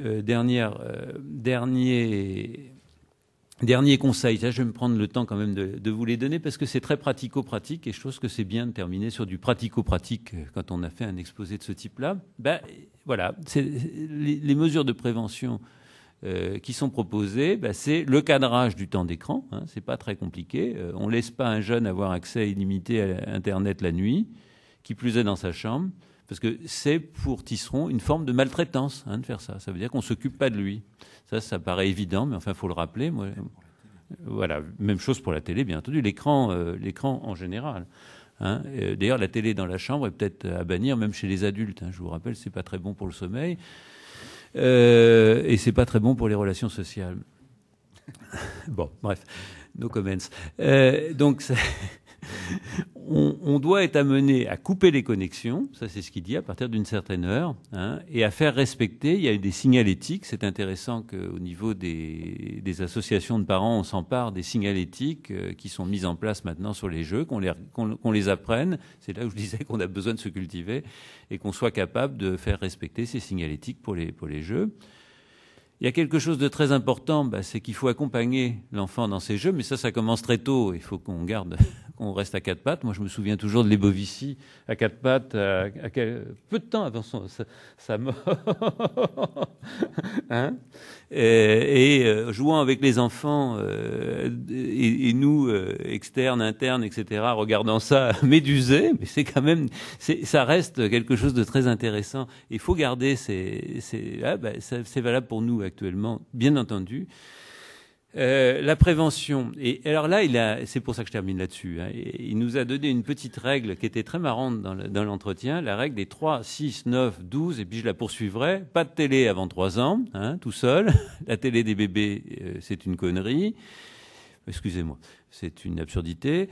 Dernier conseil, ça je vais me prendre le temps quand même de vous les donner parce que c'est très pratico-pratique et je trouve que c'est bien de terminer sur du pratico-pratique quand on a fait un exposé de ce type-là. Voilà, les mesures de prévention qui sont proposées, c'est le cadrage du temps d'écran, c'est pas très compliqué. On laisse pas un jeune avoir accès illimité à Internet la nuit, qui plus est dans sa chambre, parce que c'est pour Tisseron une forme de maltraitance de faire ça. Ça veut dire qu'on s'occupe pas de lui. Ça paraît évident, mais enfin, il faut le rappeler. Voilà, même chose pour la télé, bien entendu. L'écran en général. D'ailleurs, la télé dans la chambre est peut-être à bannir, même chez les adultes. Je vous rappelle, c'est pas très bon pour le sommeil. Et c'est pas très bon pour les relations sociales. Bon, bref, no comments. Donc, on doit être amené à couper les connexions, ça c'est ce qu'il dit, à partir d'une certaine heure, hein, et à faire respecter. Il y a des signalétiques. C'est intéressant qu'au niveau des associations de parents, on s'empare des signalétiques qui sont mises en place maintenant sur les jeux, qu'on les apprenne. C'est là où je disais qu'on a besoin de se cultiver et qu'on soit capable de faire respecter ces signalétiques pour les jeux. Il y a quelque chose de très important, c'est qu'il faut accompagner l'enfant dans ces jeux, mais ça commence très tôt. Il faut qu'on reste à quatre pattes. Moi, je me souviens toujours de Lebovici à quatre pattes, peu de temps avant sa mort, hein, et jouant avec les enfants et nous externes, internes, etc. Regardant ça médusé, mais c'est quand même, ça reste quelque chose de très intéressant. Il faut garder c'est valable pour nous actuellement, bien entendu. La prévention. Et alors là, c'est pour ça que je termine là-dessus. Hein, il nous a donné une petite règle qui était très marrante dans l'entretien, la règle des 3, 6, 9, 12, et puis je la poursuivrai. Pas de télé avant 3 ans, hein, tout seul. La télé des bébés, c'est une connerie. Excusez-moi, c'est une absurdité.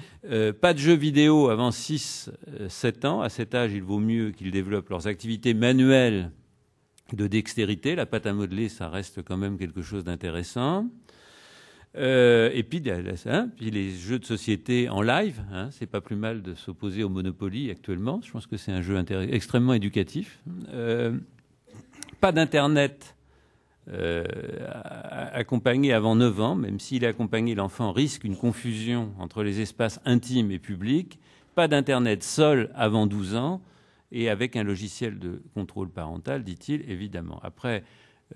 Pas de jeux vidéo avant 6, 7 ans. À cet âge, il vaut mieux qu'ils développent leurs activités manuelles de dextérité. La pâte à modeler, ça reste quand même quelque chose d'intéressant. Et puis, puis les jeux de société en live, hein, c'est pas plus mal de s'opposer au Monopoly actuellement. Je pense que c'est un jeu extrêmement éducatif. Pas d'internet accompagné avant 9 ans, même s'il est accompagné, l'enfant risque une confusion entre les espaces intimes et publics. Pas d'internet seul avant 12 ans et avec un logiciel de contrôle parental, dit-il, évidemment. Après,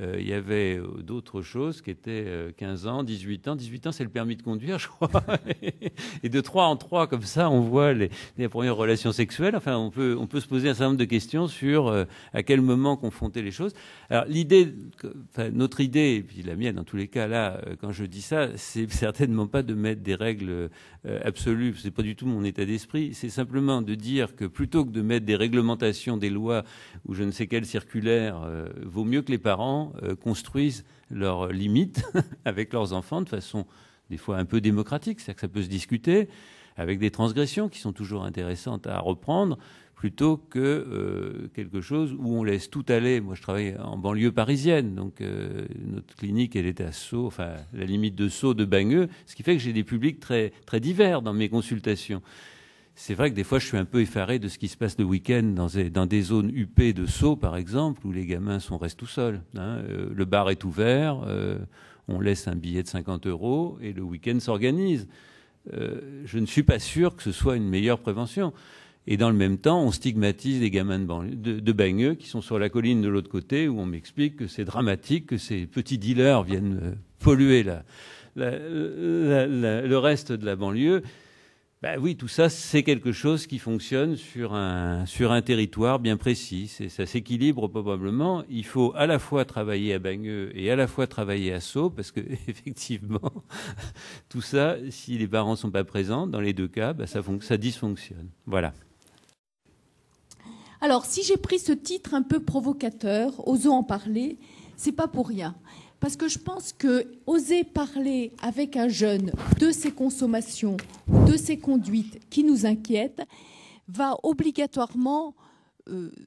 il y avait d'autres choses qui étaient 15 ans, 18 ans. 18 ans, c'est le permis de conduire, je crois. Et de 3 en 3, comme ça, on voit les premières relations sexuelles. Enfin, on peut se poser un certain nombre de questions sur à quel moment confronter les choses. Alors, notre idée, et puis la mienne, dans tous les cas, là, quand je dis ça, c'est certainement pas de mettre des règles absolues. C'est pas du tout mon état d'esprit. C'est simplement de dire que plutôt que de mettre des réglementations, des lois ou je ne sais quelle circulaire, vaut mieux que les parents construisent leurs limites avec leurs enfants de façon des fois un peu démocratique, c'est-à-dire que ça peut se discuter avec des transgressions qui sont toujours intéressantes à reprendre, plutôt que quelque chose où on laisse tout aller. Moi, je travaille en banlieue parisienne, donc notre clinique, elle était à Sceaux, enfin la limite de Sceaux, de Bagneux, ce qui fait que j'ai des publics très, très divers dans mes consultations. C'est vrai que des fois, je suis un peu effaré de ce qui se passe le week-end dans des zones huppées de Sceaux, par exemple, où les gamins restent tout seuls. Hein. Le bar est ouvert, on laisse un billet de 50 € et le week-end s'organise. Je ne suis pas sûr que ce soit une meilleure prévention. Et dans le même temps, on stigmatise les gamins de Bagneux qui sont sur la colline de l'autre côté, où on m'explique que c'est dramatique, que ces petits dealers viennent polluer le reste de la banlieue. Oui, tout ça, c'est quelque chose qui fonctionne sur un territoire bien précis. Ça s'équilibre probablement. Il faut à la fois travailler à Bagneux et à la fois travailler à Sceaux, parce que effectivement, tout ça, si les parents sont pas présents, dans les deux cas, ça dysfonctionne. Voilà. Alors, si j'ai pris ce titre un peu provocateur, osons en parler, c'est pas pour rien. Parce que je pense que oser parler avec un jeune de ses consommations, de ses conduites qui nous inquiètent, va obligatoirement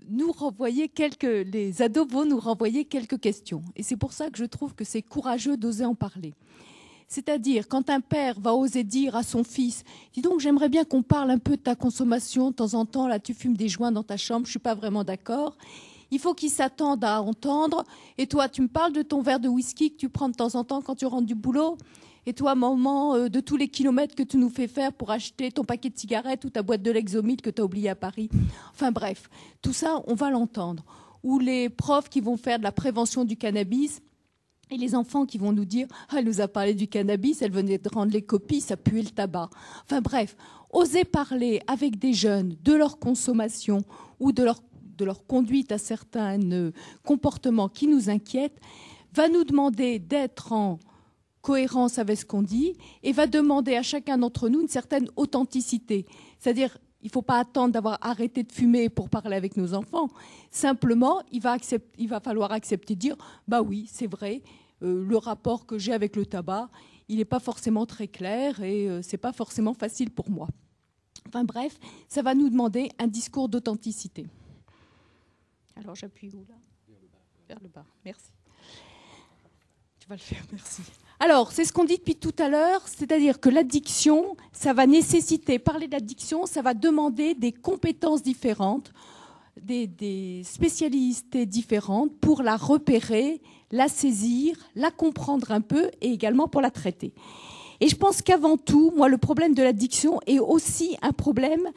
nous renvoyer les ados vont nous renvoyer quelques questions. Et c'est pour ça que je trouve que c'est courageux d'oser en parler. C'est-à-dire, quand un père va oser dire à son fils « Dis donc, j'aimerais bien qu'on parle un peu de ta consommation. De temps en temps, là, tu fumes des joints dans ta chambre, je ne suis pas vraiment d'accord. » Il faut qu'il s'attende à entendre. Et toi, tu me parles de ton verre de whisky que tu prends de temps en temps quand tu rentres du boulot. Et toi, maman, de tous les kilomètres que tu nous fais faire pour acheter ton paquet de cigarettes ou ta boîte de Lexomil que tu as oublié à Paris. Enfin bref, tout ça, on va l'entendre. Ou les profs qui vont faire de la prévention du cannabis. Et les enfants qui vont nous dire « Elle nous a parlé du cannabis, elle venait de rendre les copies, ça puait le tabac. » Enfin bref, oser parler avec des jeunes de leur consommation ou de leur conduite à certains comportements qui nous inquiètent, va nous demander d'être en cohérence avec ce qu'on dit et va demander à chacun d'entre nous une certaine authenticité. C'est-à-dire, il ne faut pas attendre d'avoir arrêté de fumer pour parler avec nos enfants. Simplement, il va falloir accepter de dire « bah oui, c'est vrai, le rapport que j'ai avec le tabac, il n'est pas forcément très clair et ce n'est pas forcément facile pour moi ». Enfin bref, ça va nous demander un discours d'authenticité. Alors j'appuie où là ? Vers le bas, merci. Tu vas le faire, merci. Alors, c'est ce qu'on dit depuis tout à l'heure, c'est-à-dire que l'addiction, ça va nécessiter, parler d'addiction, ça va demander des compétences différentes, des spécialités différentes pour la repérer, la saisir, la comprendre un peu et également pour la traiter. Et je pense qu'avant tout, moi, le problème de l'addiction est aussi un problème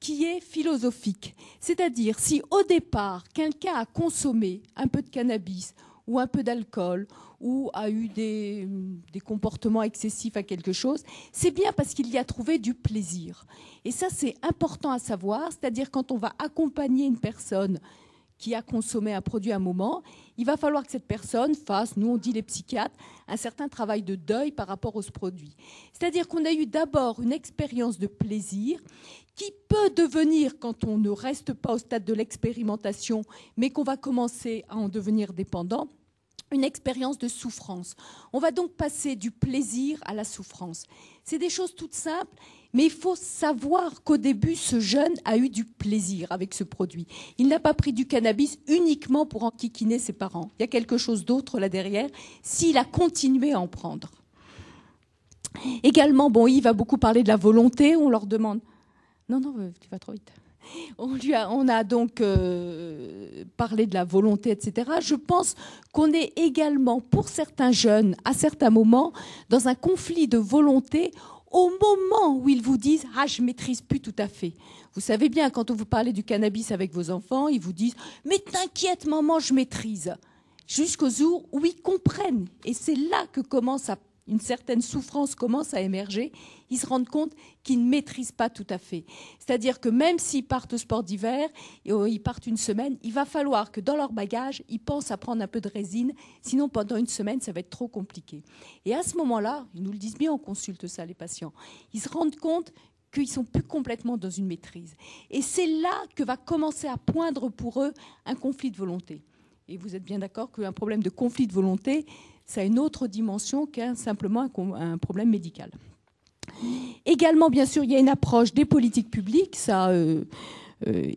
qui est philosophique. C'est-à-dire, si au départ, quelqu'un a consommé un peu de cannabis ou un peu d'alcool ou a eu des comportements excessifs à quelque chose, c'est bien parce qu'il y a trouvé du plaisir. Et ça, c'est important à savoir, c'est-à-dire quand on va accompagner une personne qui a consommé un produit à un moment, il va falloir que cette personne fasse, nous on dit les psychiatres, un certain travail de deuil par rapport à ce produit. C'est-à-dire qu'on a eu d'abord une expérience de plaisir qui peut devenir, quand on ne reste pas au stade de l'expérimentation, mais qu'on va commencer à en devenir dépendant, une expérience de souffrance. On va donc passer du plaisir à la souffrance. C'est des choses toutes simples, mais il faut savoir qu'au début, ce jeune a eu du plaisir avec ce produit. Il n'a pas pris du cannabis uniquement pour enquiquiner ses parents. Il y a quelque chose d'autre là derrière, s'il a continué à en prendre. Également, bon, Yves a beaucoup parlé de la volonté. On leur demande... Non, tu vas trop vite. On a donc parlé de la volonté, etc. Je pense qu'on est également, pour certains jeunes, à certains moments, dans un conflit de volonté au moment où ils vous disent « Ah, je ne maîtrise plus tout à fait ». Vous savez bien, quand vous parlez du cannabis avec vos enfants, ils vous disent « Mais t'inquiète, maman, je maîtrise ». Jusqu'au jour où ils comprennent. Et c'est là que une certaine souffrance commence à émerger. Ils se rendent compte qu'ils ne maîtrisent pas tout à fait. C'est-à-dire que même s'ils partent au sport d'hiver, ils partent une semaine, il va falloir que dans leur bagage, ils pensent à prendre un peu de résine, sinon pendant une semaine, ça va être trop compliqué. Et à ce moment-là, ils nous le disent bien, on consulte ça, les patients, ils se rendent compte qu'ils ne sont plus complètement dans une maîtrise. Et c'est là que va commencer à poindre pour eux un conflit de volonté. Et vous êtes bien d'accord qu'un problème de conflit de volonté, ça a une autre dimension qu'un simplement un problème médical. Également, bien sûr, il y a une approche des politiques publiques, ça,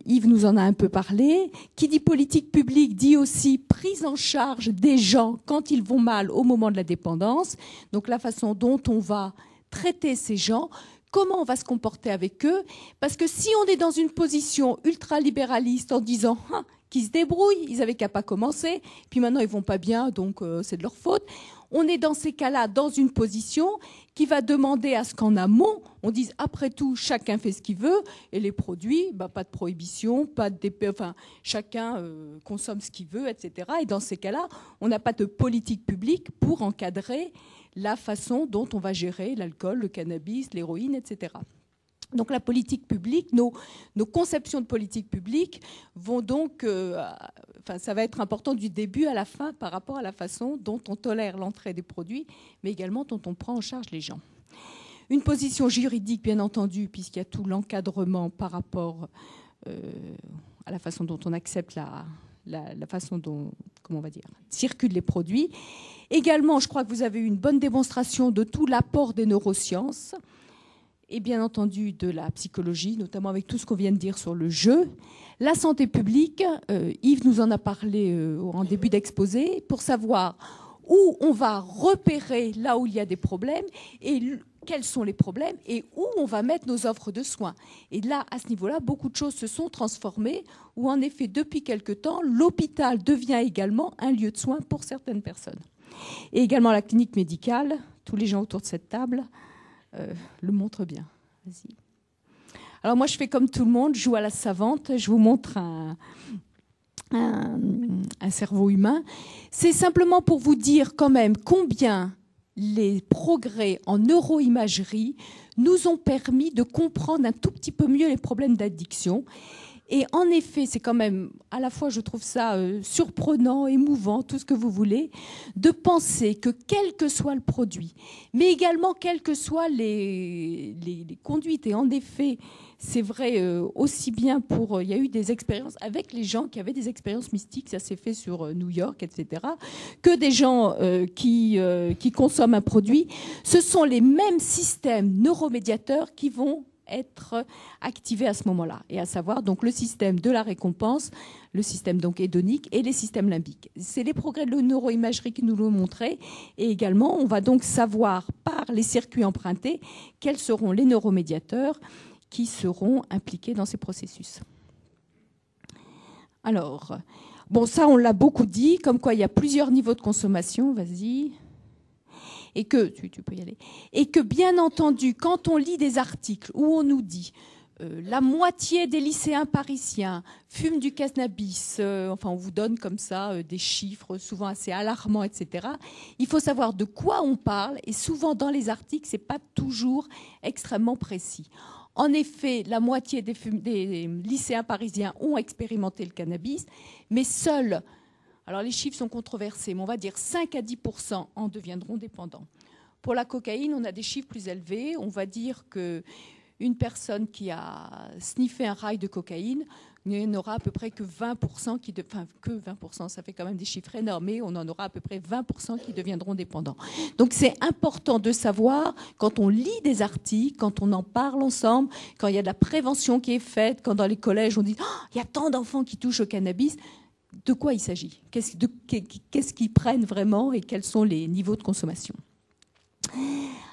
Yves nous en a un peu parlé. Qui dit politique publique dit aussi prise en charge des gens quand ils vont mal au moment de la dépendance. Donc la façon dont on va traiter ces gens, comment on va se comporter avec eux. Parce que si on est dans une position ultra-libéraliste en disant qu'ils se débrouillent, ils n'avaient qu'à pas commencer, puis maintenant ils vont pas bien, donc c'est de leur faute. On est dans ces cas-là dans une position qui va demander à ce qu'en amont, on dise après tout, chacun fait ce qu'il veut, et les produits, pas de prohibition, chacun consomme ce qu'il veut, etc. Et dans ces cas-là, on n'a pas de politique publique pour encadrer la façon dont on va gérer l'alcool, le cannabis, l'héroïne, etc. Donc la politique publique, nos conceptions de politique publique vont donc, ça va être important du début à la fin par rapport à la façon dont on tolère l'entrée des produits, mais également dont on prend en charge les gens. Une position juridique, bien entendu, puisqu'il y a tout l'encadrement par rapport à la façon dont on accepte la façon dont, circulent les produits. Également, je crois que vous avez eu une bonne démonstration de tout l'apport des neurosciences, et bien entendu de la psychologie, notamment avec tout ce qu'on vient de dire sur le jeu. La santé publique, Yves nous en a parlé en début d'exposé, pour savoir où on va repérer là où il y a des problèmes et quels sont les problèmes et où on va mettre nos offres de soins. Et là, à ce niveau-là, beaucoup de choses se sont transformées, où en effet, depuis quelque temps, l'hôpital devient également un lieu de soins pour certaines personnes. Et également la clinique médicale, tous les gens autour de cette table le montre bien. Vas-y. Alors moi, je fais comme tout le monde, je joue à la savante, je vous montre un cerveau humain. C'est simplement pour vous dire quand même combien les progrès en neuroimagerie nous ont permis de comprendre un tout petit peu mieux les problèmes d'addiction. Et en effet, c'est quand même, à la fois, je trouve ça surprenant, émouvant, tout ce que vous voulez, de penser que quel que soit le produit, mais également quelles que soient les conduites, et en effet, c'est vrai aussi bien pour... il y a eu des expériences avec les gens qui avaient des expériences mystiques, ça s'est fait sur New York, etc., que des gens qui consomment un produit. Ce sont les mêmes systèmes neuromédiateurs qui vont être activés à ce moment-là, et à savoir donc le système de la récompense, le système donc hédonique et les systèmes limbiques. C'est les progrès de la neuroimagerie qui nous l'ont montré, et également on va donc savoir par les circuits empruntés quels seront les neuromédiateurs qui seront impliqués dans ces processus. Alors, bon, ça on l'a beaucoup dit, comme quoi il y a plusieurs niveaux de consommation, vas-y. Et que, tu peux y aller, et que bien entendu, quand on lit des articles où on nous dit la moitié des lycéens parisiens fument du cannabis, enfin on vous donne comme ça des chiffres souvent assez alarmants, etc. Il faut savoir de quoi on parle, et souvent dans les articles, c'est pas toujours extrêmement précis. En effet, la moitié des lycéens parisiens ont expérimenté le cannabis, mais seuls... Alors les chiffres sont controversés, mais on va dire 5 à 10% en deviendront dépendants. Pour la cocaïne, on a des chiffres plus élevés. On va dire qu'une personne qui a sniffé un rail de cocaïne n'aura à peu près que 20% que 20%, ça fait quand même des chiffres énormes, mais on en aura à peu près 20% qui deviendront dépendants. Donc c'est important de savoir, quand on lit des articles, quand on en parle ensemble, quand il y a de la prévention qui est faite, quand dans les collèges on dit oh, il y a tant d'enfants qui touchent au cannabis, de quoi il s'agit, qu'est-ce qu'ils prennent vraiment et quels sont les niveaux de consommation.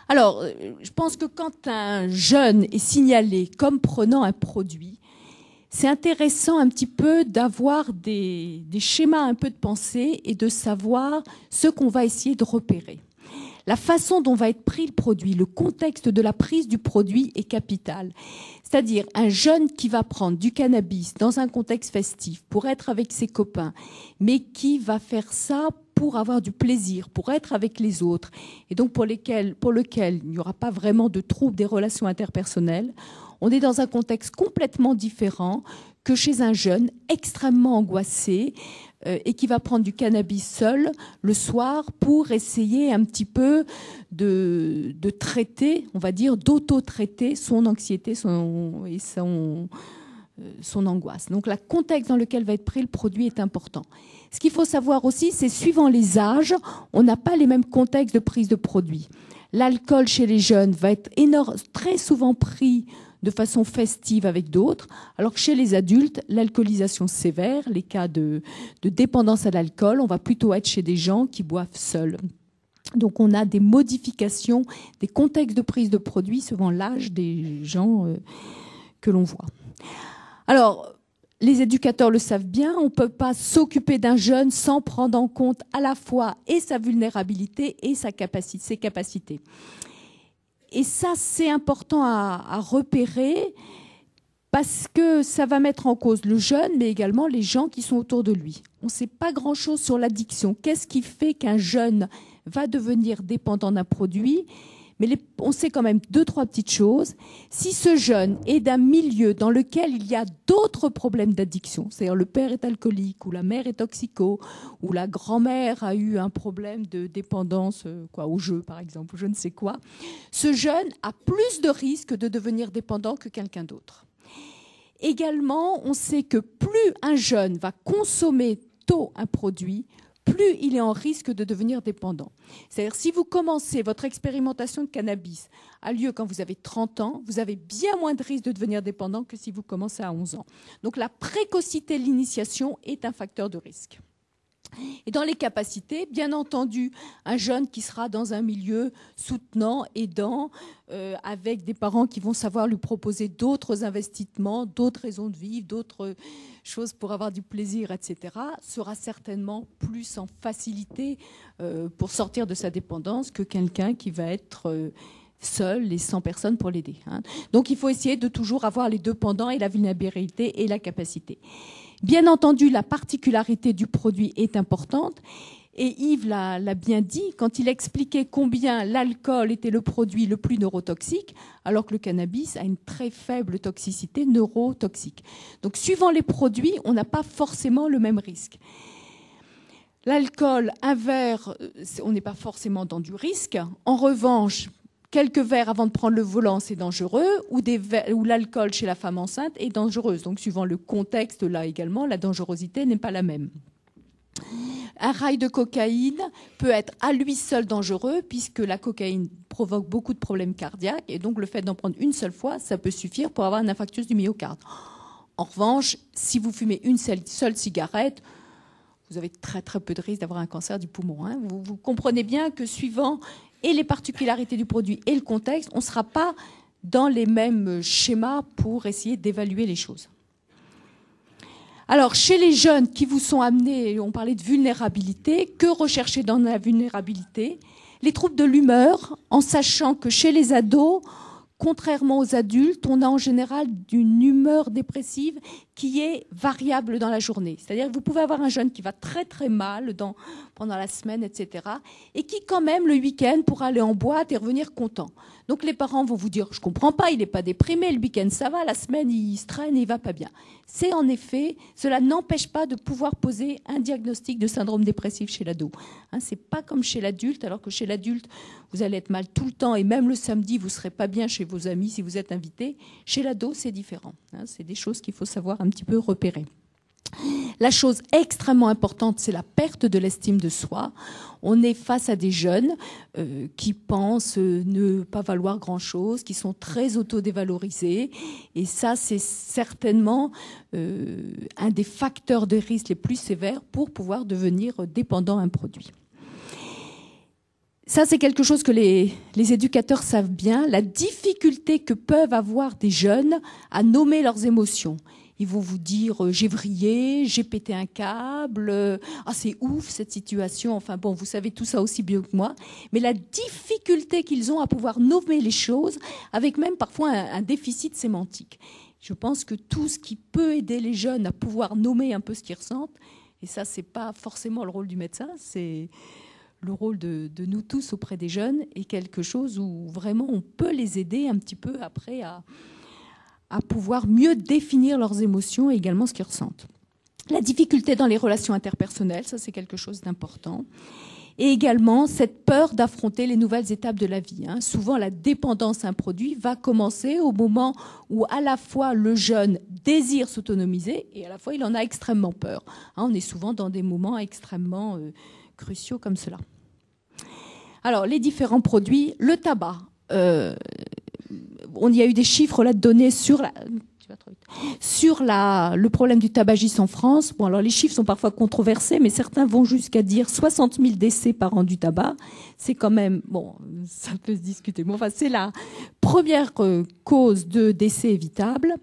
Alors, je pense que quand un jeune est signalé comme prenant un produit, c'est intéressant un petit peu d'avoir des schémas un peu de pensée et de savoir ce qu'on va essayer de repérer. La façon dont va être pris le produit, le contexte de la prise du produit est capital. C'est-à-dire un jeune qui va prendre du cannabis dans un contexte festif pour être avec ses copains, mais qui va faire ça pour avoir du plaisir, pour être avec les autres, et donc pour lequel il n'y aura pas vraiment de trouble des relations interpersonnelles. On est dans un contexte complètement différent que chez un jeune extrêmement angoissé et qui va prendre du cannabis seul le soir pour essayer un petit peu de traiter, on va dire, d'auto-traiter son anxiété son angoisse. Donc le contexte dans lequel va être pris le produit est important. Ce qu'il faut savoir aussi, c'est suivant les âges, on n'a pas les mêmes contextes de prise de produit. L'alcool chez les jeunes va être très souvent pris de façon festive avec d'autres, alors que chez les adultes, l'alcoolisation sévère, les cas de dépendance à l'alcool, on va plutôt être chez des gens qui boivent seuls. Donc on a des modifications, des contextes de prise de produits selon l'âge des gens que l'on voit. Alors, les éducateurs le savent bien, on ne peut pas s'occuper d'un jeune sans prendre en compte à la fois et sa vulnérabilité et ses capacités. Et ça, c'est important à repérer parce que ça va mettre en cause le jeune, mais également les gens qui sont autour de lui. On ne sait pas grand-chose sur l'addiction. Qu'est-ce qui fait qu'un jeune va devenir dépendant d'un produit ? Mais on sait quand même 2-3 petites choses. Si ce jeune est d'un milieu dans lequel il y a d'autres problèmes d'addiction, c'est-à-dire le père est alcoolique, ou la mère est toxico, ou la grand-mère a eu un problème de dépendance au jeu, par exemple, ou je ne sais quoi, ce jeune a plus de risques de devenir dépendant que quelqu'un d'autre. Également, on sait que plus un jeune va consommer tôt un produit, plus il est en risque de devenir dépendant. C'est-à-dire, si vous commencez, votre expérimentation de cannabis a lieu quand vous avez 30 ans, vous avez bien moins de risque de devenir dépendant que si vous commencez à 11 ans. Donc la précocité de l'initiation est un facteur de risque. Et dans les capacités, bien entendu, un jeune qui sera dans un milieu soutenant, aidant, avec des parents qui vont savoir lui proposer d'autres investissements, d'autres raisons de vivre, d'autres choses pour avoir du plaisir, etc., sera certainement plus en facilité pour sortir de sa dépendance que quelqu'un qui va être seul et sans personne pour l'aider. Donc il faut essayer de toujours avoir les deux pendants, et la vulnérabilité et la capacité. Bien entendu, la particularité du produit est importante Et Yves l'a bien dit quand il expliquait combien l'alcool était le produit le plus neurotoxique, alors que le cannabis a une très faible toxicité neurotoxique. Donc, suivant les produits, on n'a pas forcément le même risque. L'alcool, un verre, on n'est pas forcément dans du risque. En revanche, quelques verres avant de prendre le volant, c'est dangereux, ou l'alcool chez la femme enceinte est dangereuse. Donc, suivant le contexte, là également, la dangerosité n'est pas la même. Un rail de cocaïne peut être à lui seul dangereux, puisque la cocaïne provoque beaucoup de problèmes cardiaques, et donc le fait d'en prendre une seule fois, ça peut suffire pour avoir un infarctus du myocarde. En revanche, si vous fumez une seule cigarette, vous avez très très peu de risque d'avoir un cancer du poumon. Hein. Vous comprenez bien que suivant et les particularités du produit et le contexte, on ne sera pas dans les mêmes schémas pour essayer d'évaluer les choses. Alors, chez les jeunes qui vous sont amenés, on parlait de vulnérabilité, que rechercher dans la vulnérabilité? Les troubles de l'humeur, en sachant que chez les ados, contrairement aux adultes, on a en général une humeur dépressive qui est variable dans la journée. C'est-à-dire que vous pouvez avoir un jeune qui va très très mal pendant la semaine, etc., et qui quand même le week-end pourra aller en boîte et revenir content. Donc les parents vont vous dire « je comprends pas, il n'est pas déprimé, le week-end ça va, la semaine il se traîne et il va pas bien ». C'est en effet, cela n'empêche pas de pouvoir poser un diagnostic de syndrome dépressif chez l'ado. Hein, c'est pas comme chez l'adulte, alors que chez l'adulte, vous allez être mal tout le temps et même le samedi, vous serez pas bien chez vos amis si vous êtes invité. Chez l'ado, c'est différent. Hein, c'est des choses qu'il faut savoir un petit peu repérer. La chose extrêmement importante, c'est la perte de l'estime de soi. On est face à des jeunes qui pensent ne pas valoir grand-chose, qui sont très autodévalorisés. Et ça, c'est certainement un des facteurs de risque les plus sévères pour pouvoir devenir dépendant à un produit. Ça, c'est quelque chose que les éducateurs savent bien, la difficulté que peuvent avoir des jeunes à nommer leurs émotions. Ils vont vous dire j'ai vrillé, j'ai pété un câble, ah c'est ouf cette situation. Enfin bon, vous savez tout ça aussi bien que moi. Mais la difficulté qu'ils ont à pouvoir nommer les choses, avec même parfois un déficit sémantique. Je pense que tout ce qui peut aider les jeunes à pouvoir nommer un peu ce qu'ils ressentent, et ça c'est pas forcément le rôle du médecin, c'est le rôle de nous tous auprès des jeunes, est quelque chose où vraiment on peut les aider un petit peu après à pouvoir mieux définir leurs émotions et également ce qu'ils ressentent. La difficulté dans les relations interpersonnelles, ça c'est quelque chose d'important. Et également cette peur d'affronter les nouvelles étapes de la vie. Hein. Souvent la dépendance à un produit va commencer au moment où à la fois le jeune désire s'autonomiser et à la fois il en a extrêmement peur. Hein, on est souvent dans des moments extrêmement cruciaux comme cela. Alors les différents produits, le tabac. Il y a eu des chiffres là donnés sur le problème du tabagisme en France. Bon, alors les chiffres sont parfois controversés, mais certains vont jusqu'à dire 60 000 décès par an du tabac. C'est quand même, bon, ça peut se discuter. Mais enfin, c'est la première cause de décès évitable.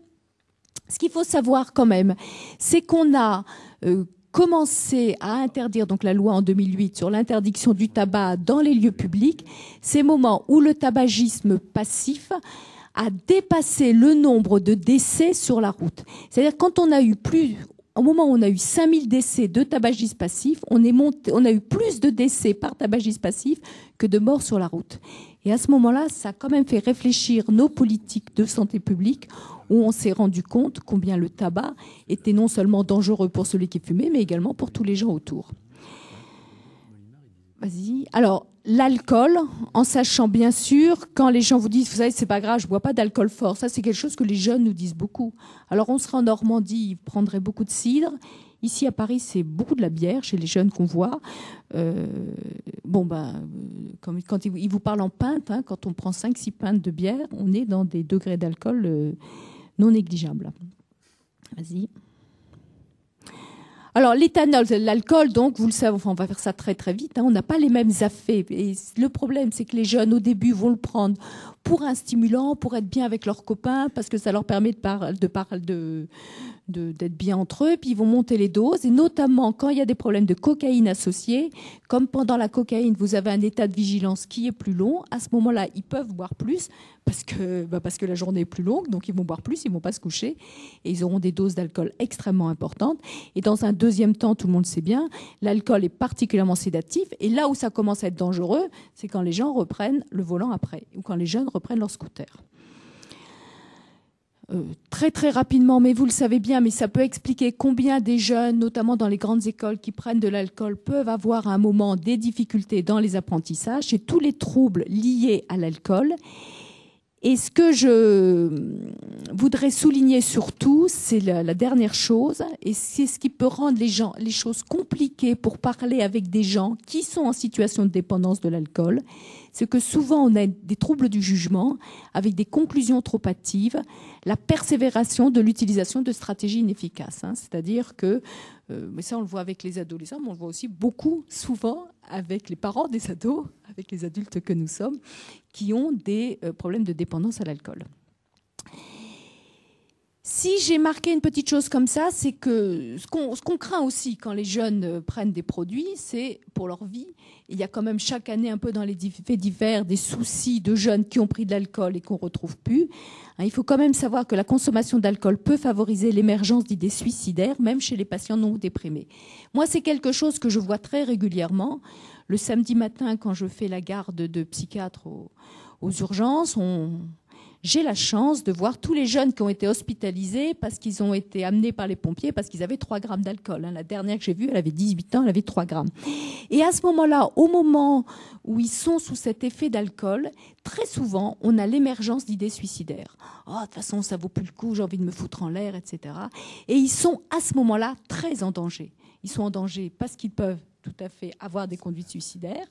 Ce qu'il faut savoir quand même, c'est qu'on a commencé à interdire, donc la loi en 2008 sur l'interdiction du tabac dans les lieux publics, ces moments où le tabagisme passif a dépassé le nombre de décès sur la route. C'est-à-dire quand on a eu au moment où on a eu 5000 décès de tabagisme passif, on a eu plus de décès par tabagisme passif que de morts sur la route. Et à ce moment-là, ça a quand même fait réfléchir nos politiques de santé publique, où on s'est rendu compte combien le tabac était non seulement dangereux pour celui qui fumait, mais également pour tous les gens autour. Vas-y. Alors, l'alcool, en sachant bien sûr, quand les gens vous disent, vous savez, c'est pas grave, je bois pas d'alcool fort, ça c'est quelque chose que les jeunes nous disent beaucoup. Alors, on sera en Normandie, ils prendraient beaucoup de cidre. Ici, à Paris, c'est beaucoup de la bière chez les jeunes qu'on voit. Quand ils vous parlent en pinte, hein, quand on prend 5-6 pintes de bière, on est dans des degrés d'alcool non négligeables. Vas-y. Alors, l'éthanol, l'alcool, donc, vous le savez, enfin, on va faire ça très très vite, hein, on n'a pas les mêmes effets. Et le problème, c'est que les jeunes, au début, vont le prendre pour un stimulant, pour être bien avec leurs copains, parce que ça leur permet d'être bien entre eux, puis ils vont monter les doses, et notamment quand il y a des problèmes de cocaïne associés, comme pendant la cocaïne, vous avez un état de vigilance qui est plus long, à ce moment-là, ils peuvent boire plus, parce que la journée est plus longue, donc ils vont boire plus, ils ne vont pas se coucher, et ils auront des doses d'alcool extrêmement importantes. Et dans un deuxième temps, tout le monde sait bien, l'alcool est particulièrement sédatif, et là où ça commence à être dangereux, c'est quand les gens reprennent le volant après, ou quand les jeunes reprennent leur scooter. Très très rapidement, mais vous le savez bien, mais ça peut expliquer combien des jeunes, notamment dans les grandes écoles qui prennent de l'alcool, peuvent avoir à un moment des difficultés dans les apprentissages. C'est tous les troubles liés à l'alcool. Et ce que je voudrais souligner surtout, c'est la dernière chose, et c'est ce qui peut rendre les choses compliquées pour parler avec des gens qui sont en situation de dépendance de l'alcool, c'est que souvent on a des troubles du jugement avec des conclusions trop hâtives, la persévération de l'utilisation de stratégies inefficaces. C'est-à-dire que, mais ça on le voit avec les adolescents, mais on le voit aussi beaucoup, souvent, avec les parents des ados, avec les adultes que nous sommes, qui ont des problèmes de dépendance à l'alcool. Si j'ai marqué une petite chose comme ça, c'est que ce qu'on craint aussi quand les jeunes prennent des produits, c'est pour leur vie. Il y a quand même chaque année un peu dans les faits divers des soucis de jeunes qui ont pris de l'alcool et qu'on ne retrouve plus. Il faut quand même savoir que la consommation d'alcool peut favoriser l'émergence d'idées suicidaires, même chez les patients non déprimés. Moi, c'est quelque chose que je vois très régulièrement. Le samedi matin, quand je fais la garde de psychiatre aux urgences, j'ai la chance de voir tous les jeunes qui ont été hospitalisés parce qu'ils ont été amenés par les pompiers parce qu'ils avaient 3 grammes d'alcool. La dernière que j'ai vue, elle avait 18 ans, elle avait 3 grammes. Et à ce moment-là, au moment où ils sont sous cet effet d'alcool, très souvent, on a l'émergence d'idées suicidaires. « Oh, de toute façon, ça vaut plus le coup, j'ai envie de me foutre en l'air, etc. » Et ils sont à ce moment-là très en danger. Ils sont en danger parce qu'ils peuvent tout à fait avoir des conduites suicidaires.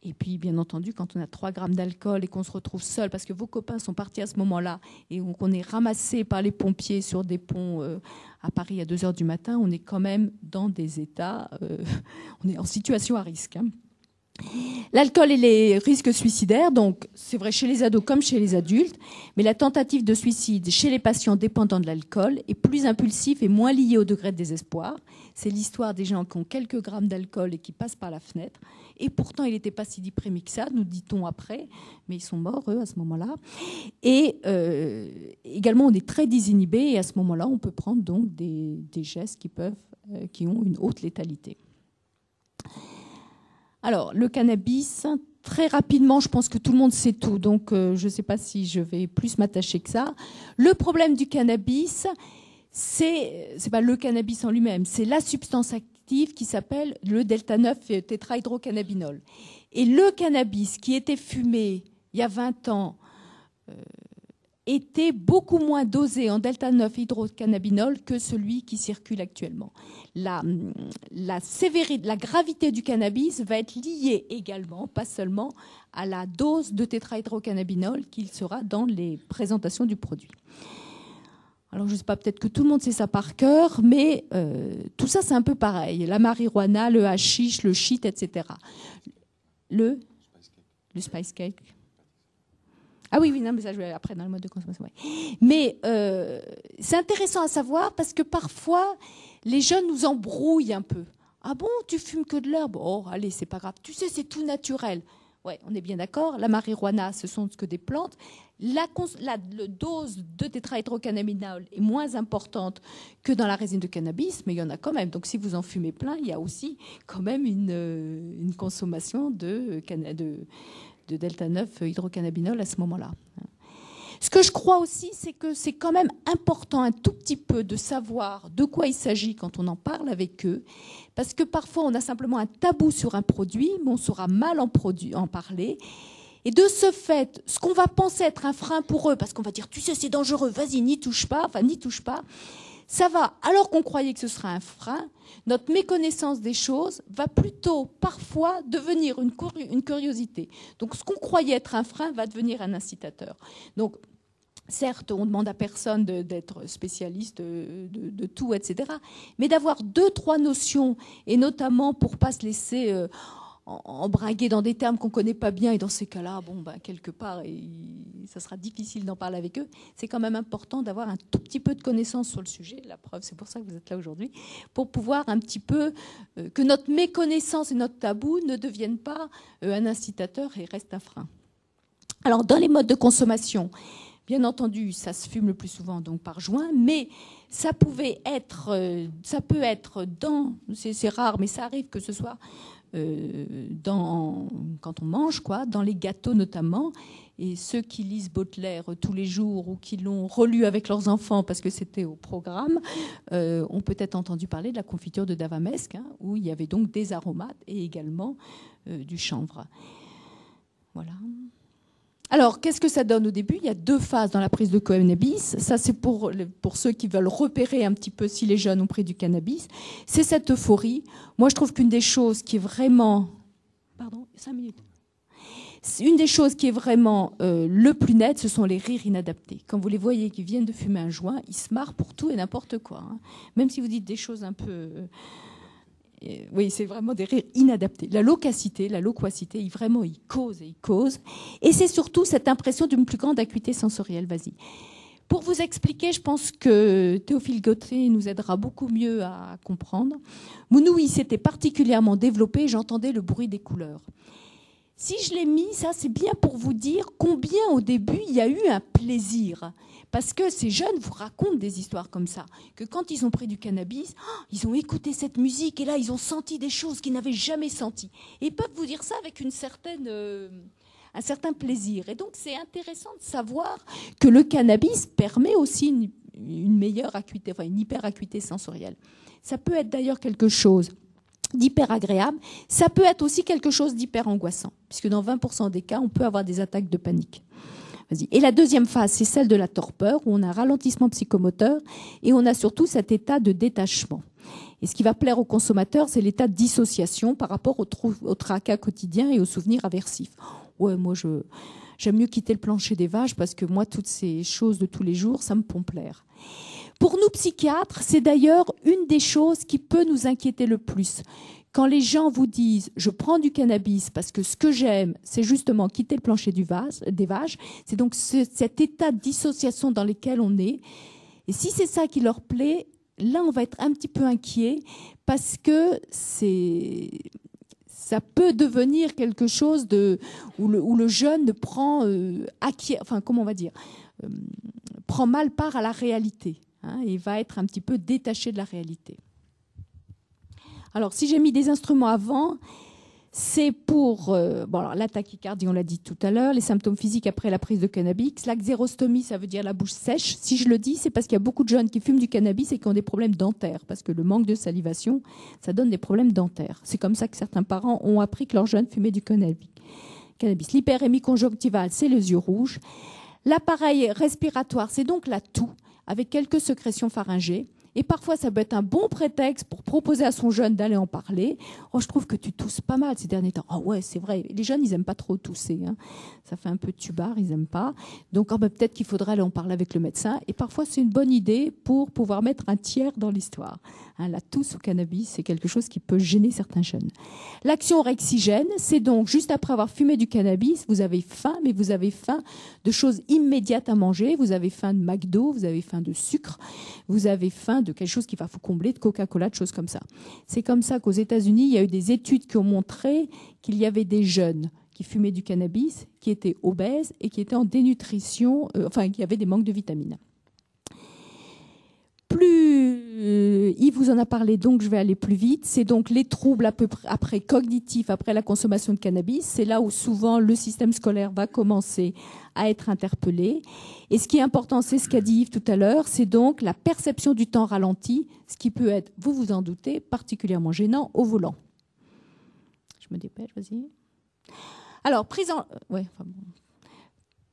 Et puis, bien entendu, quand on a 3 grammes d'alcool et qu'on se retrouve seul parce que vos copains sont partis à ce moment-là et qu'on est ramassé par les pompiers sur des ponts à Paris à 2h du matin, on est quand même dans des états... on est en situation à risque. L'alcool et les risques suicidaires, donc c'est vrai chez les ados comme chez les adultes, mais la tentative de suicide chez les patients dépendants de l'alcool est plus impulsive et moins liée au degré de désespoir. C'est l'histoire des gens qui ont quelques grammes d'alcool et qui passent par la fenêtre. Et pourtant, il n'était pas si déprimé que ça, nous dit-on après, mais ils sont morts, eux, à ce moment-là. Et également, on est très désinhibé et à ce moment-là, on peut prendre donc des gestes qui ont une haute létalité. Alors, le cannabis, très rapidement, je pense que tout le monde sait tout, donc je ne sais pas si je vais plus m'attacher que ça. Le problème du cannabis, c'est pas le cannabis en lui-même, c'est la substance active qui s'appelle le delta-9 tétrahydrocannabinol. Et le cannabis qui était fumé il y a 20 ans était beaucoup moins dosé en delta-9 hydrocannabinol que celui qui circule actuellement. La gravité du cannabis va être liée également, pas seulement, à la dose de tétrahydrocannabinol qu'il sera dans les présentations du produit. Alors, je ne sais pas, peut-être que tout le monde sait ça par cœur, mais tout ça, c'est un peu pareil. La marijuana, le hashish, le shit, etc. Le spice cake. Ah oui, non, mais ça, je vais après dans le mode de consommation. Ouais. Mais c'est intéressant à savoir parce que parfois, les jeunes nous embrouillent un peu. Ah bon, tu fumes que de l'herbe? Oh, allez, c'est pas grave. Tu sais, c'est tout naturel. Ouais, on est bien d'accord. La marijuana, ce sont que des plantes. La dose de tétrahydrocannabinol est moins importante que dans la résine de cannabis, mais il y en a quand même. Donc, si vous en fumez plein, il y a aussi quand même une consommation de delta-9 hydrocannabinol à ce moment-là. Ce que je crois aussi, c'est que c'est quand même important un tout petit peu de savoir de quoi il s'agit quand on en parle avec eux, parce que parfois on a simplement un tabou sur un produit, mais on saura mal en parler. Et de ce fait, ce qu'on va penser être un frein pour eux, parce qu'on va dire, tu sais, c'est dangereux, vas-y, n'y touche pas, ça va, alors qu'on croyait que ce serait un frein, notre méconnaissance des choses va plutôt parfois devenir une curiosité. Donc ce qu'on croyait être un frein va devenir un incitateur. Donc certes, on ne demande à personne d'être spécialiste de tout, etc. Mais d'avoir 2-3 notions, et notamment pour ne pas se laisser embringuer dans des termes qu'on ne connaît pas bien, et dans ces cas-là, quelque part, ça sera difficile d'en parler avec eux. C'est quand même important d'avoir un tout petit peu de connaissance sur le sujet. La preuve, c'est pour ça que vous êtes là aujourd'hui, pour pouvoir un petit peu que notre méconnaissance et notre tabou ne deviennent pas un incitateur et restent un frein. Alors, dans les modes de consommation, bien entendu, ça se fume le plus souvent donc par joint, mais ça peut être c'est rare, mais ça arrive que ce soit quand on mange, dans les gâteaux notamment. Et ceux qui lisent Baudelaire tous les jours ou qui l'ont relu avec leurs enfants parce que c'était au programme, ont peut-être entendu parler de la confiture de Davamesque, où il y avait donc des aromates et également du chanvre. Voilà. Alors, qu'est-ce que ça donne au début ? Il y a 2 phases dans la prise de cannabis. Ça, c'est pour ceux qui veulent repérer un petit peu si les jeunes ont pris du cannabis. C'est cette euphorie. Moi, je trouve qu'une des choses qui est vraiment... Pardon, 5 minutes. Une des choses qui est vraiment le plus net, ce sont les rires inadaptés. Quand vous les voyez qui viennent de fumer un joint, ils se marrent pour tout et n'importe quoi. Même si vous dites des choses un peu... Oui, c'est vraiment des rires inadaptés. La loquacité, vraiment, il cause. Et c'est surtout cette impression d'une plus grande acuité sensorielle. Vas-y. Pour vous expliquer, je pense que Théophile Gautier nous aidera beaucoup mieux à comprendre. Mon ouïe s'était particulièrement développée, j'entendais le bruit des couleurs. Si je l'ai mis, ça c'est bien pour vous dire combien au début il y a eu un plaisir. Parce que ces jeunes vous racontent des histoires comme ça, que quand ils ont pris du cannabis, ils ont écouté cette musique et là ils ont senti des choses qu'ils n'avaient jamais senties. Et ils peuvent vous dire ça avec un certain plaisir. Et donc c'est intéressant de savoir que le cannabis permet aussi une meilleure acuité, une hyperacuité sensorielle. Ça peut être d'ailleurs quelque chose d'hyper agréable, ça peut être aussi quelque chose d'hyper angoissant, puisque dans 20% des cas, on peut avoir des attaques de panique. Vas-y. Et la deuxième phase, c'est celle de la torpeur, où on a un ralentissement psychomoteur et on a surtout cet état de détachement. Et ce qui va plaire aux consommateurs, c'est l'état de dissociation par rapport au tracas quotidien et aux souvenirs aversifs. Ouais, moi, j'aime mieux quitter le plancher des vaches parce que moi, toutes ces choses de tous les jours, ça me pompe l'air. Pour nous psychiatres, c'est d'ailleurs une des choses qui peut nous inquiéter le plus. Quand les gens vous disent « je prends du cannabis parce que ce que j'aime, c'est justement quitter le plancher des vaches », c'est donc cet état de dissociation dans lequel on est. Et si c'est ça qui leur plaît, là, on va être un petit peu inquiet parce que ça peut devenir quelque chose où le jeune prend prend mal part à la réalité. Et va être un petit peu détaché de la réalité. Alors, si j'ai mis des instruments avant, c'est pour la tachycardie, on l'a dit tout à l'heure, les symptômes physiques après la prise de cannabis. La xérostomie, ça veut dire la bouche sèche. Si je le dis, c'est parce qu'il y a beaucoup de jeunes qui fument du cannabis et qui ont des problèmes dentaires, parce que le manque de salivation, ça donne des problèmes dentaires. C'est comme ça que certains parents ont appris que leurs jeunes fumaient du cannabis. L'hyperémie conjonctivale, c'est les yeux rouges. L'appareil respiratoire, c'est donc la toux, avec quelques sécrétions pharyngées. Et parfois, ça peut être un bon prétexte pour proposer à son jeune d'aller en parler. « Oh, je trouve que tu tousses pas mal ces derniers temps. » « Oh ouais, c'est vrai. » Les jeunes, ils n'aiment pas trop tousser. Ça fait un peu tubard, ils n'aiment pas. Donc, peut-être qu'il faudrait aller en parler avec le médecin. Et parfois, c'est une bonne idée pour pouvoir mettre un tiers dans l'histoire. La tousse au cannabis, c'est quelque chose qui peut gêner certains jeunes. L'action orexigène, c'est donc, juste après avoir fumé du cannabis, vous avez faim, mais vous avez faim de choses immédiates à manger. Vous avez faim de McDo, vous avez faim de sucre, vous avez faim de quelque chose qui va vous combler, de Coca-Cola, de choses comme ça. C'est comme ça qu'aux États-Unis, il y a eu des études qui ont montré qu'il y avait des jeunes qui fumaient du cannabis, qui étaient obèses et qui étaient en dénutrition, qui avaient des manques de vitamines. Yves vous en a parlé, donc je vais aller plus vite. C'est donc les troubles après cognitifs, après la consommation de cannabis. C'est là où souvent le système scolaire va commencer à être interpellé. Et ce qui est important, c'est ce qu'a dit Yves tout à l'heure, c'est donc la perception du temps ralenti, ce qui peut être, vous vous en doutez, particulièrement gênant au volant. Je me dépêche, vas-y. Alors,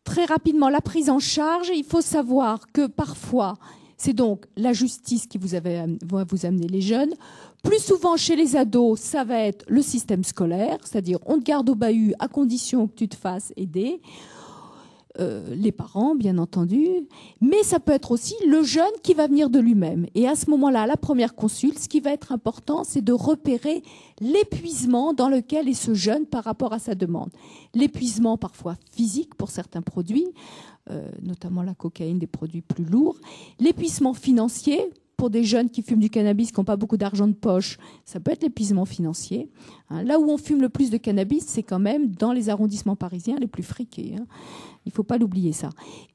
très rapidement, la prise en charge, il faut savoir que parfois, c'est donc la justice qui va vous amener les jeunes. Plus souvent, chez les ados, ça va être le système scolaire, c'est-à-dire on te garde au bahut à condition que tu te fasses aider. les parents, bien entendu, mais ça peut être aussi le jeune qui va venir de lui-même. Et à ce moment-là, à la première consulte, ce qui va être important, c'est de repérer l'épuisement dans lequel est ce jeune par rapport à sa demande. L'épuisement parfois physique pour certains produits, notamment la cocaïne, des produits plus lourds. L'épuisement financier, pour des jeunes qui fument du cannabis, qui n'ont pas beaucoup d'argent de poche, ça peut être l'épuisement financier. Là où on fume le plus de cannabis, c'est quand même dans les arrondissements parisiens les plus friqués. Il ne faut pas l'oublier, ça.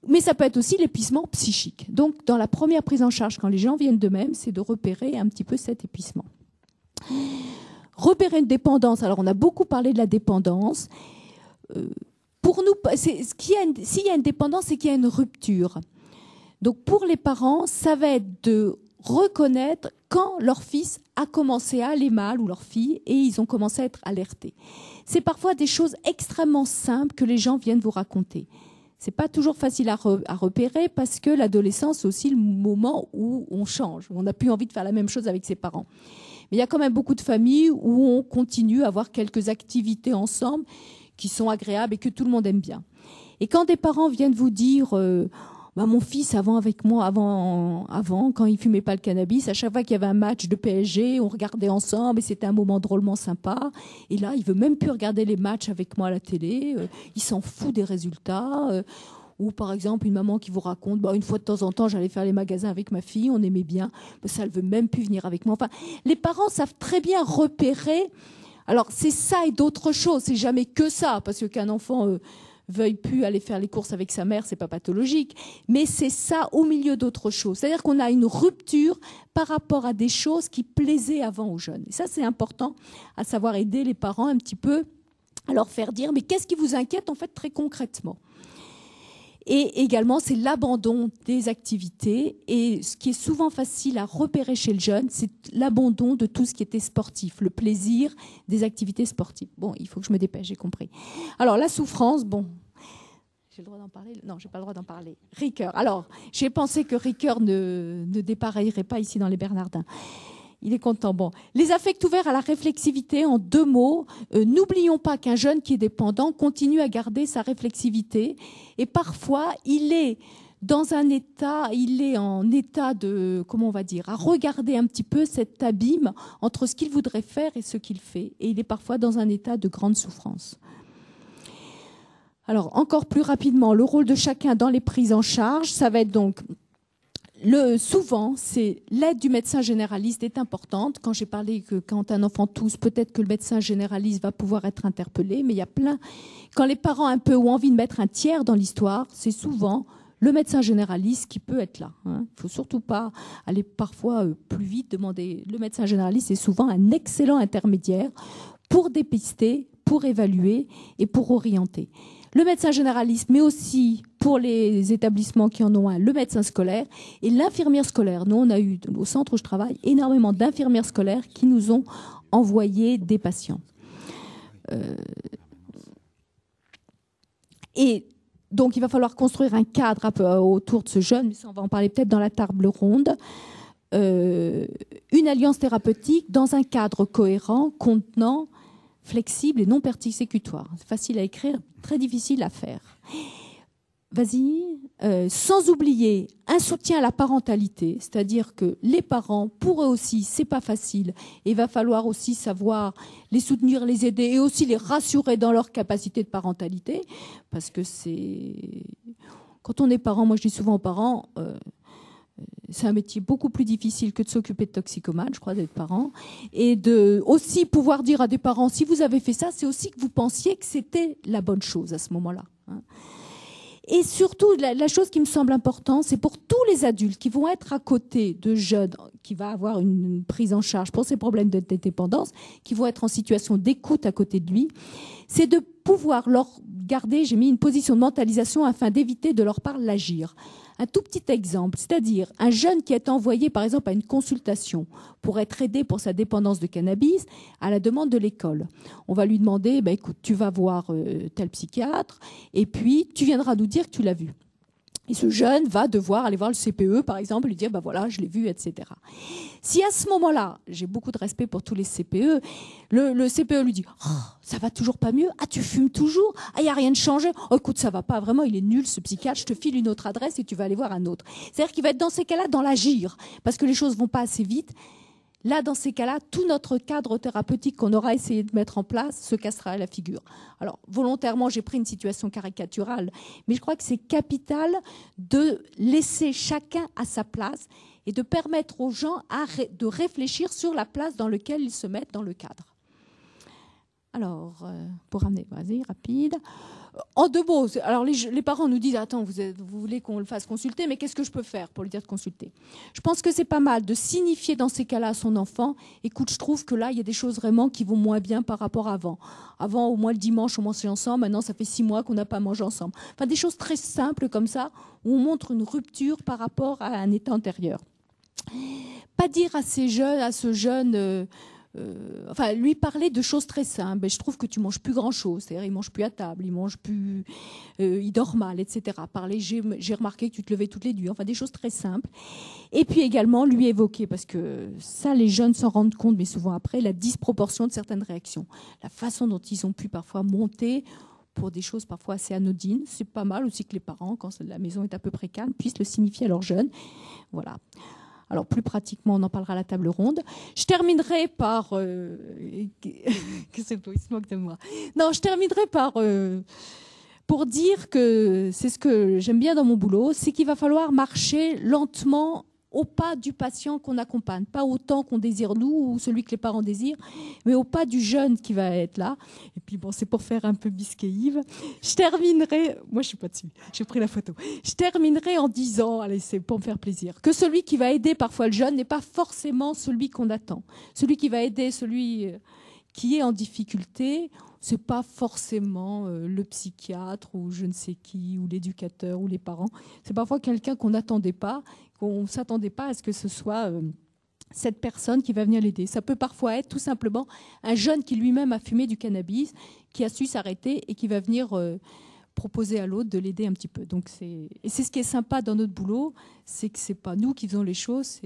Mais ça peut être aussi l'épuisement psychique. Donc, dans la première prise en charge, quand les gens viennent d'eux-mêmes, c'est de repérer un petit peu cet épuisement. Repérer une dépendance. Alors, on a beaucoup parlé de la dépendance. Pour nous, s'il y a une dépendance, c'est qu'il y a une rupture. Donc, pour les parents, ça va être de reconnaître quand leur fils a commencé à aller mal ou leur fille et ils ont commencé à être alertés. C'est parfois des choses extrêmement simples que les gens viennent vous raconter. C'est pas toujours facile à repérer parce que l'adolescence, c'est aussi le moment où on change, où on n'a plus envie de faire la même chose avec ses parents. Mais il y a quand même beaucoup de familles où on continue à avoir quelques activités ensemble qui sont agréables et que tout le monde aime bien. Et quand des parents viennent vous dire mon fils, avant, quand il fumait pas le cannabis, à chaque fois qu'il y avait un match de PSG, on regardait ensemble et c'était un moment drôlement sympa. Et là, il veut même plus regarder les matchs avec moi à la télé. Il s'en fout des résultats. Ou par exemple, une maman qui vous raconte, une fois de temps en temps, j'allais faire les magasins avec ma fille, on aimait bien. Mais ça, elle veut même plus venir avec moi. Enfin, les parents savent très bien repérer. Alors, c'est ça et d'autres choses. C'est jamais que ça, parce qu'un enfant veuille plus aller faire les courses avec sa mère, c'est pas pathologique, mais c'est ça au milieu d'autres choses. C'est-à-dire qu'on a une rupture par rapport à des choses qui plaisaient avant aux jeunes. Et ça, c'est important, à savoir aider les parents un petit peu à leur faire dire, mais qu'est-ce qui vous inquiète en fait très concrètement ? Et également, c'est l'abandon des activités. Et ce qui est souvent facile à repérer chez le jeune, c'est l'abandon de tout ce qui était sportif, le plaisir des activités sportives. Bon, il faut que je me dépêche, j'ai compris. Alors, la souffrance, j'ai le droit d'en parler ? Non, j'ai pas le droit d'en parler. Ricoeur. Alors, j'ai pensé que Ricoeur ne dépareillerait pas ici dans les Bernardins. Il est content. Bon. Les affects ouverts à la réflexivité, en 2 mots. N'oublions pas qu'un jeune qui est dépendant continue à garder sa réflexivité. Et parfois, il est en état de, comment on va dire, à regarder un petit peu cet abîme entre ce qu'il voudrait faire et ce qu'il fait. Et il est parfois dans un état de grande souffrance. Alors, encore plus rapidement, le rôle de chacun dans les prises en charge, ça va être donc... Souvent, c'est l'aide du médecin généraliste est importante. Quand j'ai parlé que quand un enfant tousse, peut-être que le médecin généraliste va pouvoir être interpellé, mais il y a plein. Quand les parents un peu ont envie de mettre un tiers dans l'histoire, c'est souvent le médecin généraliste qui peut être là. Il ne faut surtout pas aller parfois plus vite, demander. Le médecin généraliste est souvent un excellent intermédiaire pour dépister, pour évaluer et pour orienter. Le médecin généraliste, mais aussi pour les établissements qui en ont un, le médecin scolaire et l'infirmière scolaire. Nous, on a eu, au centre où je travaille, énormément d'infirmières scolaires qui nous ont envoyé des patients. Et donc, il va falloir construire un cadre autour de ce jeune, mais ça, on va en parler peut-être dans la table ronde. Une alliance thérapeutique dans un cadre cohérent, contenant, flexible et non persécutoire. C'est facile à écrire, très difficile à faire. Vas-y. Sans oublier un soutien à la parentalité, c'est-à-dire que les parents, pour eux aussi, c'est pas facile. Et il va falloir aussi savoir les soutenir, les aider et aussi les rassurer dans leur capacité de parentalité, parce que quand on est parent, moi je dis souvent aux parents, c'est un métier beaucoup plus difficile que de s'occuper de toxicomanes, je crois, d'être parent. Et de aussi pouvoir dire à des parents, si vous avez fait ça, c'est aussi que vous pensiez que c'était la bonne chose à ce moment-là. Et surtout, la chose qui me semble importante, c'est pour tous les adultes qui vont être à côté de jeunes, qui va avoir une prise en charge pour ces problèmes de dépendance, qui vont être en situation d'écoute à côté de lui, c'est de pouvoir leur garder, j'ai mis une position de mentalisation afin d'éviter de leur part l'agir. Un tout petit exemple, c'est-à-dire un jeune qui est envoyé par exemple à une consultation pour être aidé pour sa dépendance de cannabis à la demande de l'école. On va lui demander, écoute, tu vas voir tel psychiatre et puis tu viendras nous dire que tu l'as vu. Et ce jeune va devoir aller voir le CPE, par exemple, et lui dire, ben voilà, je l'ai vu, etc. Si à ce moment-là, j'ai beaucoup de respect pour tous les CPE, le CPE lui dit, oh, ça va toujours pas mieux? Ah, tu fumes toujours? Ah, il n'y a rien de changé? Oh, écoute, ça va pas, vraiment, il est nul, ce psychiatre, je te file une autre adresse et tu vas aller voir un autre. C'est-à-dire qu'il va être dans ces cas-là dans l'agir, parce que les choses vont pas assez vite. Là, dans ces cas-là, tout notre cadre thérapeutique qu'on aura essayé de mettre en place se cassera à la figure. Alors, volontairement, j'ai pris une situation caricaturale, mais je crois que c'est capital de laisser chacun à sa place et de permettre aux gens de réfléchir sur la place dans laquelle ils se mettent dans le cadre. Alors, pour ramener, vas-y, rapide. En 2 mots, alors les parents nous disent « Attends, vous voulez qu'on le fasse consulter, mais qu'est-ce que je peux faire pour lui dire de consulter ?» Je pense que c'est pas mal de signifier dans ces cas-là à son enfant « Écoute, je trouve que là, il y a des choses vraiment qui vont moins bien par rapport à avant. Avant, au moins le dimanche, on mangeait ensemble. Maintenant, ça fait 6 mois qu'on n'a pas mangé ensemble. » Enfin, des choses très simples comme ça, où on montre une rupture par rapport à un état antérieur. Pas dire à ce jeune... enfin, lui parler de choses très simples. Ben, je trouve que tu manges plus grand-chose. C'est-à-dire, il mange plus à table, il mange plus, il dort mal, etc. Parler, j'ai remarqué que tu te levais toutes les nuits. Enfin, des choses très simples. Et puis également lui évoquer, parce que ça, les jeunes s'en rendent compte, mais souvent après, la disproportion de certaines réactions, la façon dont ils ont pu parfois monter pour des choses parfois assez anodines. C'est pas mal aussi que les parents, quand la maison est à peu près calme, puissent le signifier à leurs jeunes. Voilà. Alors, plus pratiquement, on en parlera à la table ronde. Je terminerai par... que c'est toi, il se moque de moi. Non, je terminerai par... pour dire que c'est ce que j'aime bien dans mon boulot, c'est qu'il va falloir marcher lentement au pas du patient qu'on accompagne. Pas autant qu'on désire nous ou celui que les parents désirent, mais au pas du jeune qui va être là. Et puis bon, c'est pour faire un peu bisquer Yves. Je terminerai... Moi, je suis pas dessus. J'ai pris la photo. Je terminerai en disant, allez, c'est pour me faire plaisir, que celui qui va aider parfois le jeune n'est pas forcément celui qu'on attend. Celui qui va aider celui qui est en difficulté, c'est pas forcément le psychiatre ou je ne sais qui, ou l'éducateur ou les parents. C'est parfois quelqu'un qu'on n'attendait pas, qu'on ne s'attendait pas à ce que ce soit cette personne qui va venir l'aider. Ça peut parfois être tout simplement un jeune qui lui-même a fumé du cannabis, qui a su s'arrêter et qui va venir proposer à l'autre de l'aider un petit peu. Donc c'est ce qui est sympa dans notre boulot, c'est que c'est pas nous qui faisons les choses,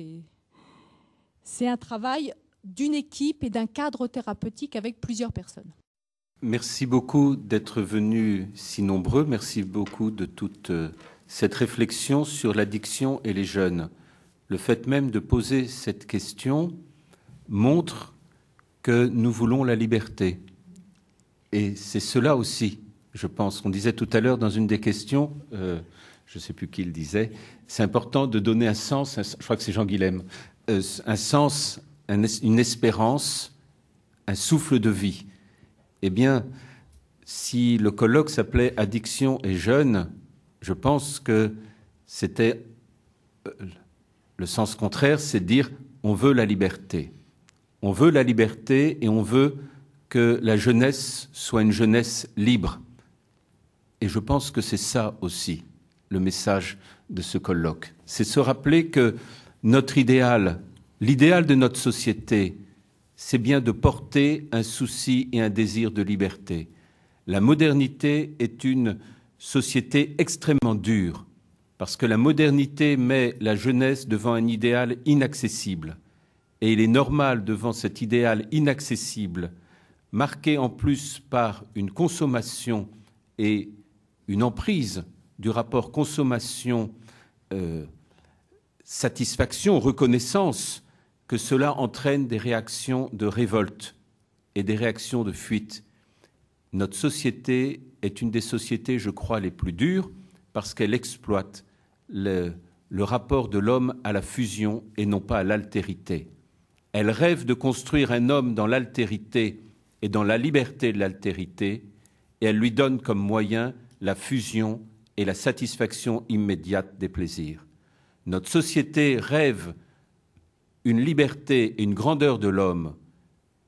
c'est un travail d'une équipe et d'un cadre thérapeutique avec plusieurs personnes. Merci beaucoup d'être venus si nombreux. Merci beaucoup de toute cette réflexion sur l'addiction et les jeunes. Le fait même de poser cette question montre que nous voulons la liberté. Et c'est cela aussi, je pense. On disait tout à l'heure dans une des questions, je ne sais plus qui le disait, c'est important de donner un sens, je crois que c'est Jean Guilhem, un sens, une espérance, un souffle de vie. Eh bien, si le colloque s'appelait « Addiction et jeunes », je pense que c'était le sens contraire, c'est de dire « on veut la liberté ». On veut la liberté et on veut que la jeunesse soit une jeunesse libre. Et je pense que c'est ça aussi, le message de ce colloque. C'est se rappeler que notre idéal, l'idéal de notre société, c'est bien de porter un souci et un désir de liberté. La modernité est une société extrêmement dure, parce que la modernité met la jeunesse devant un idéal inaccessible. Et il est normal, devant cet idéal inaccessible, marqué en plus par une consommation et une emprise du rapport consommation-satisfaction, reconnaissance, que cela entraîne des réactions de révolte et des réactions de fuite. Notre société est une des sociétés, je crois, les plus dures parce qu'elle exploite le rapport de l'homme à la fusion et non pas à l'altérité. Elle rêve de construire un homme dans l'altérité et dans la liberté de l'altérité et elle lui donne comme moyen la fusion et la satisfaction immédiate des plaisirs. Notre société rêve une liberté et une grandeur de l'homme,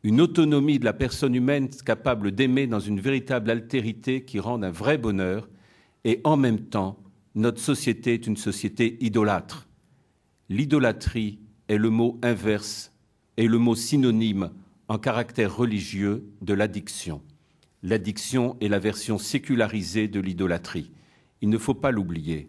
une autonomie de la personne humaine capable d'aimer dans une véritable altérité qui rende un vrai bonheur, et en même temps, notre société est une société idolâtre. L'idolâtrie est le mot inverse et le mot synonyme en caractère religieux de l'addiction. L'addiction est la version sécularisée de l'idolâtrie. Il ne faut pas l'oublier.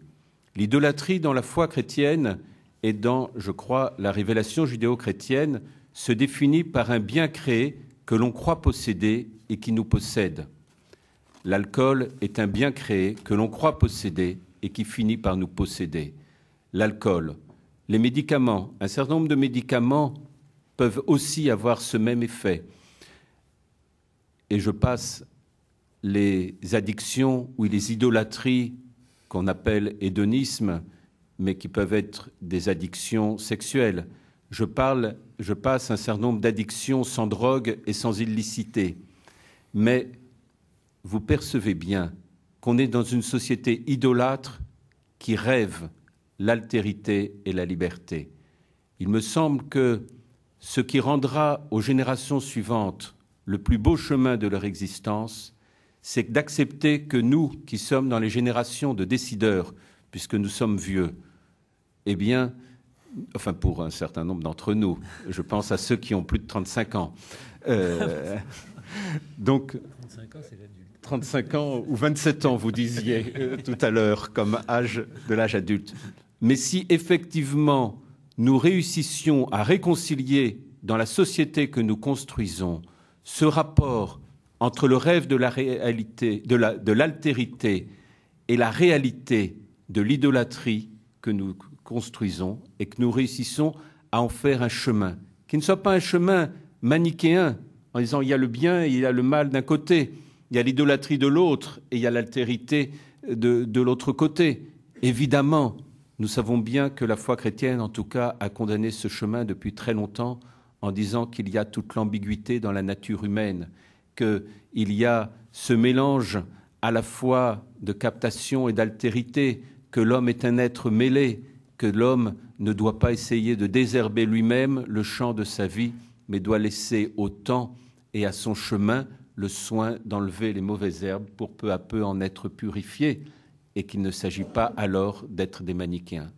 L'idolâtrie dans la foi chrétienne et dans, je crois, la révélation judéo-chrétienne se définit par un bien créé que l'on croit posséder et qui nous possède. L'alcool est un bien créé que l'on croit posséder et qui finit par nous posséder. L'alcool, les médicaments, un certain nombre de médicaments peuvent aussi avoir ce même effet. Et je passe les addictions ou les idolâtries qu'on appelle hédonisme, mais qui peuvent être des addictions sexuelles. Je passe un certain nombre d'addictions sans drogue et sans illicité. Mais vous percevez bien qu'on est dans une société idolâtre qui rêve l'altérité et la liberté. Il me semble que ce qui rendra aux générations suivantes le plus beau chemin de leur existence, c'est d'accepter que nous, qui sommes dans les générations de décideurs, puisque nous sommes vieux, eh bien, enfin pour un certain nombre d'entre nous, je pense à ceux qui ont plus de 35 ans. Donc, 35 ans, c'est l'adulte. 35 ans ou 27 ans, vous disiez tout à l'heure, comme âge de l'âge adulte. Mais si effectivement nous réussissions à réconcilier dans la société que nous construisons ce rapport entre le rêve de la réalité, de l'altérité et la réalité de l'idolâtrie que nous construisons et que nous réussissons à en faire un chemin, qui ne soit pas un chemin manichéen, en disant il y a le bien et il y a le mal d'un côté, il y a l'idolâtrie de l'autre et il y a l'altérité de l'autre côté. Évidemment, nous savons bien que la foi chrétienne, en tout cas, a condamné ce chemin depuis très longtemps en disant qu'il y a toute l'ambiguïté dans la nature humaine, qu'il y a ce mélange à la fois de captation et d'altérité, que l'homme est un être mêlé, que l'homme ne doit pas essayer de désherber lui-même le champ de sa vie, mais doit laisser au temps et à son chemin le soin d'enlever les mauvaises herbes pour peu à peu en être purifié, et qu'il ne s'agit pas alors d'être des manichéens.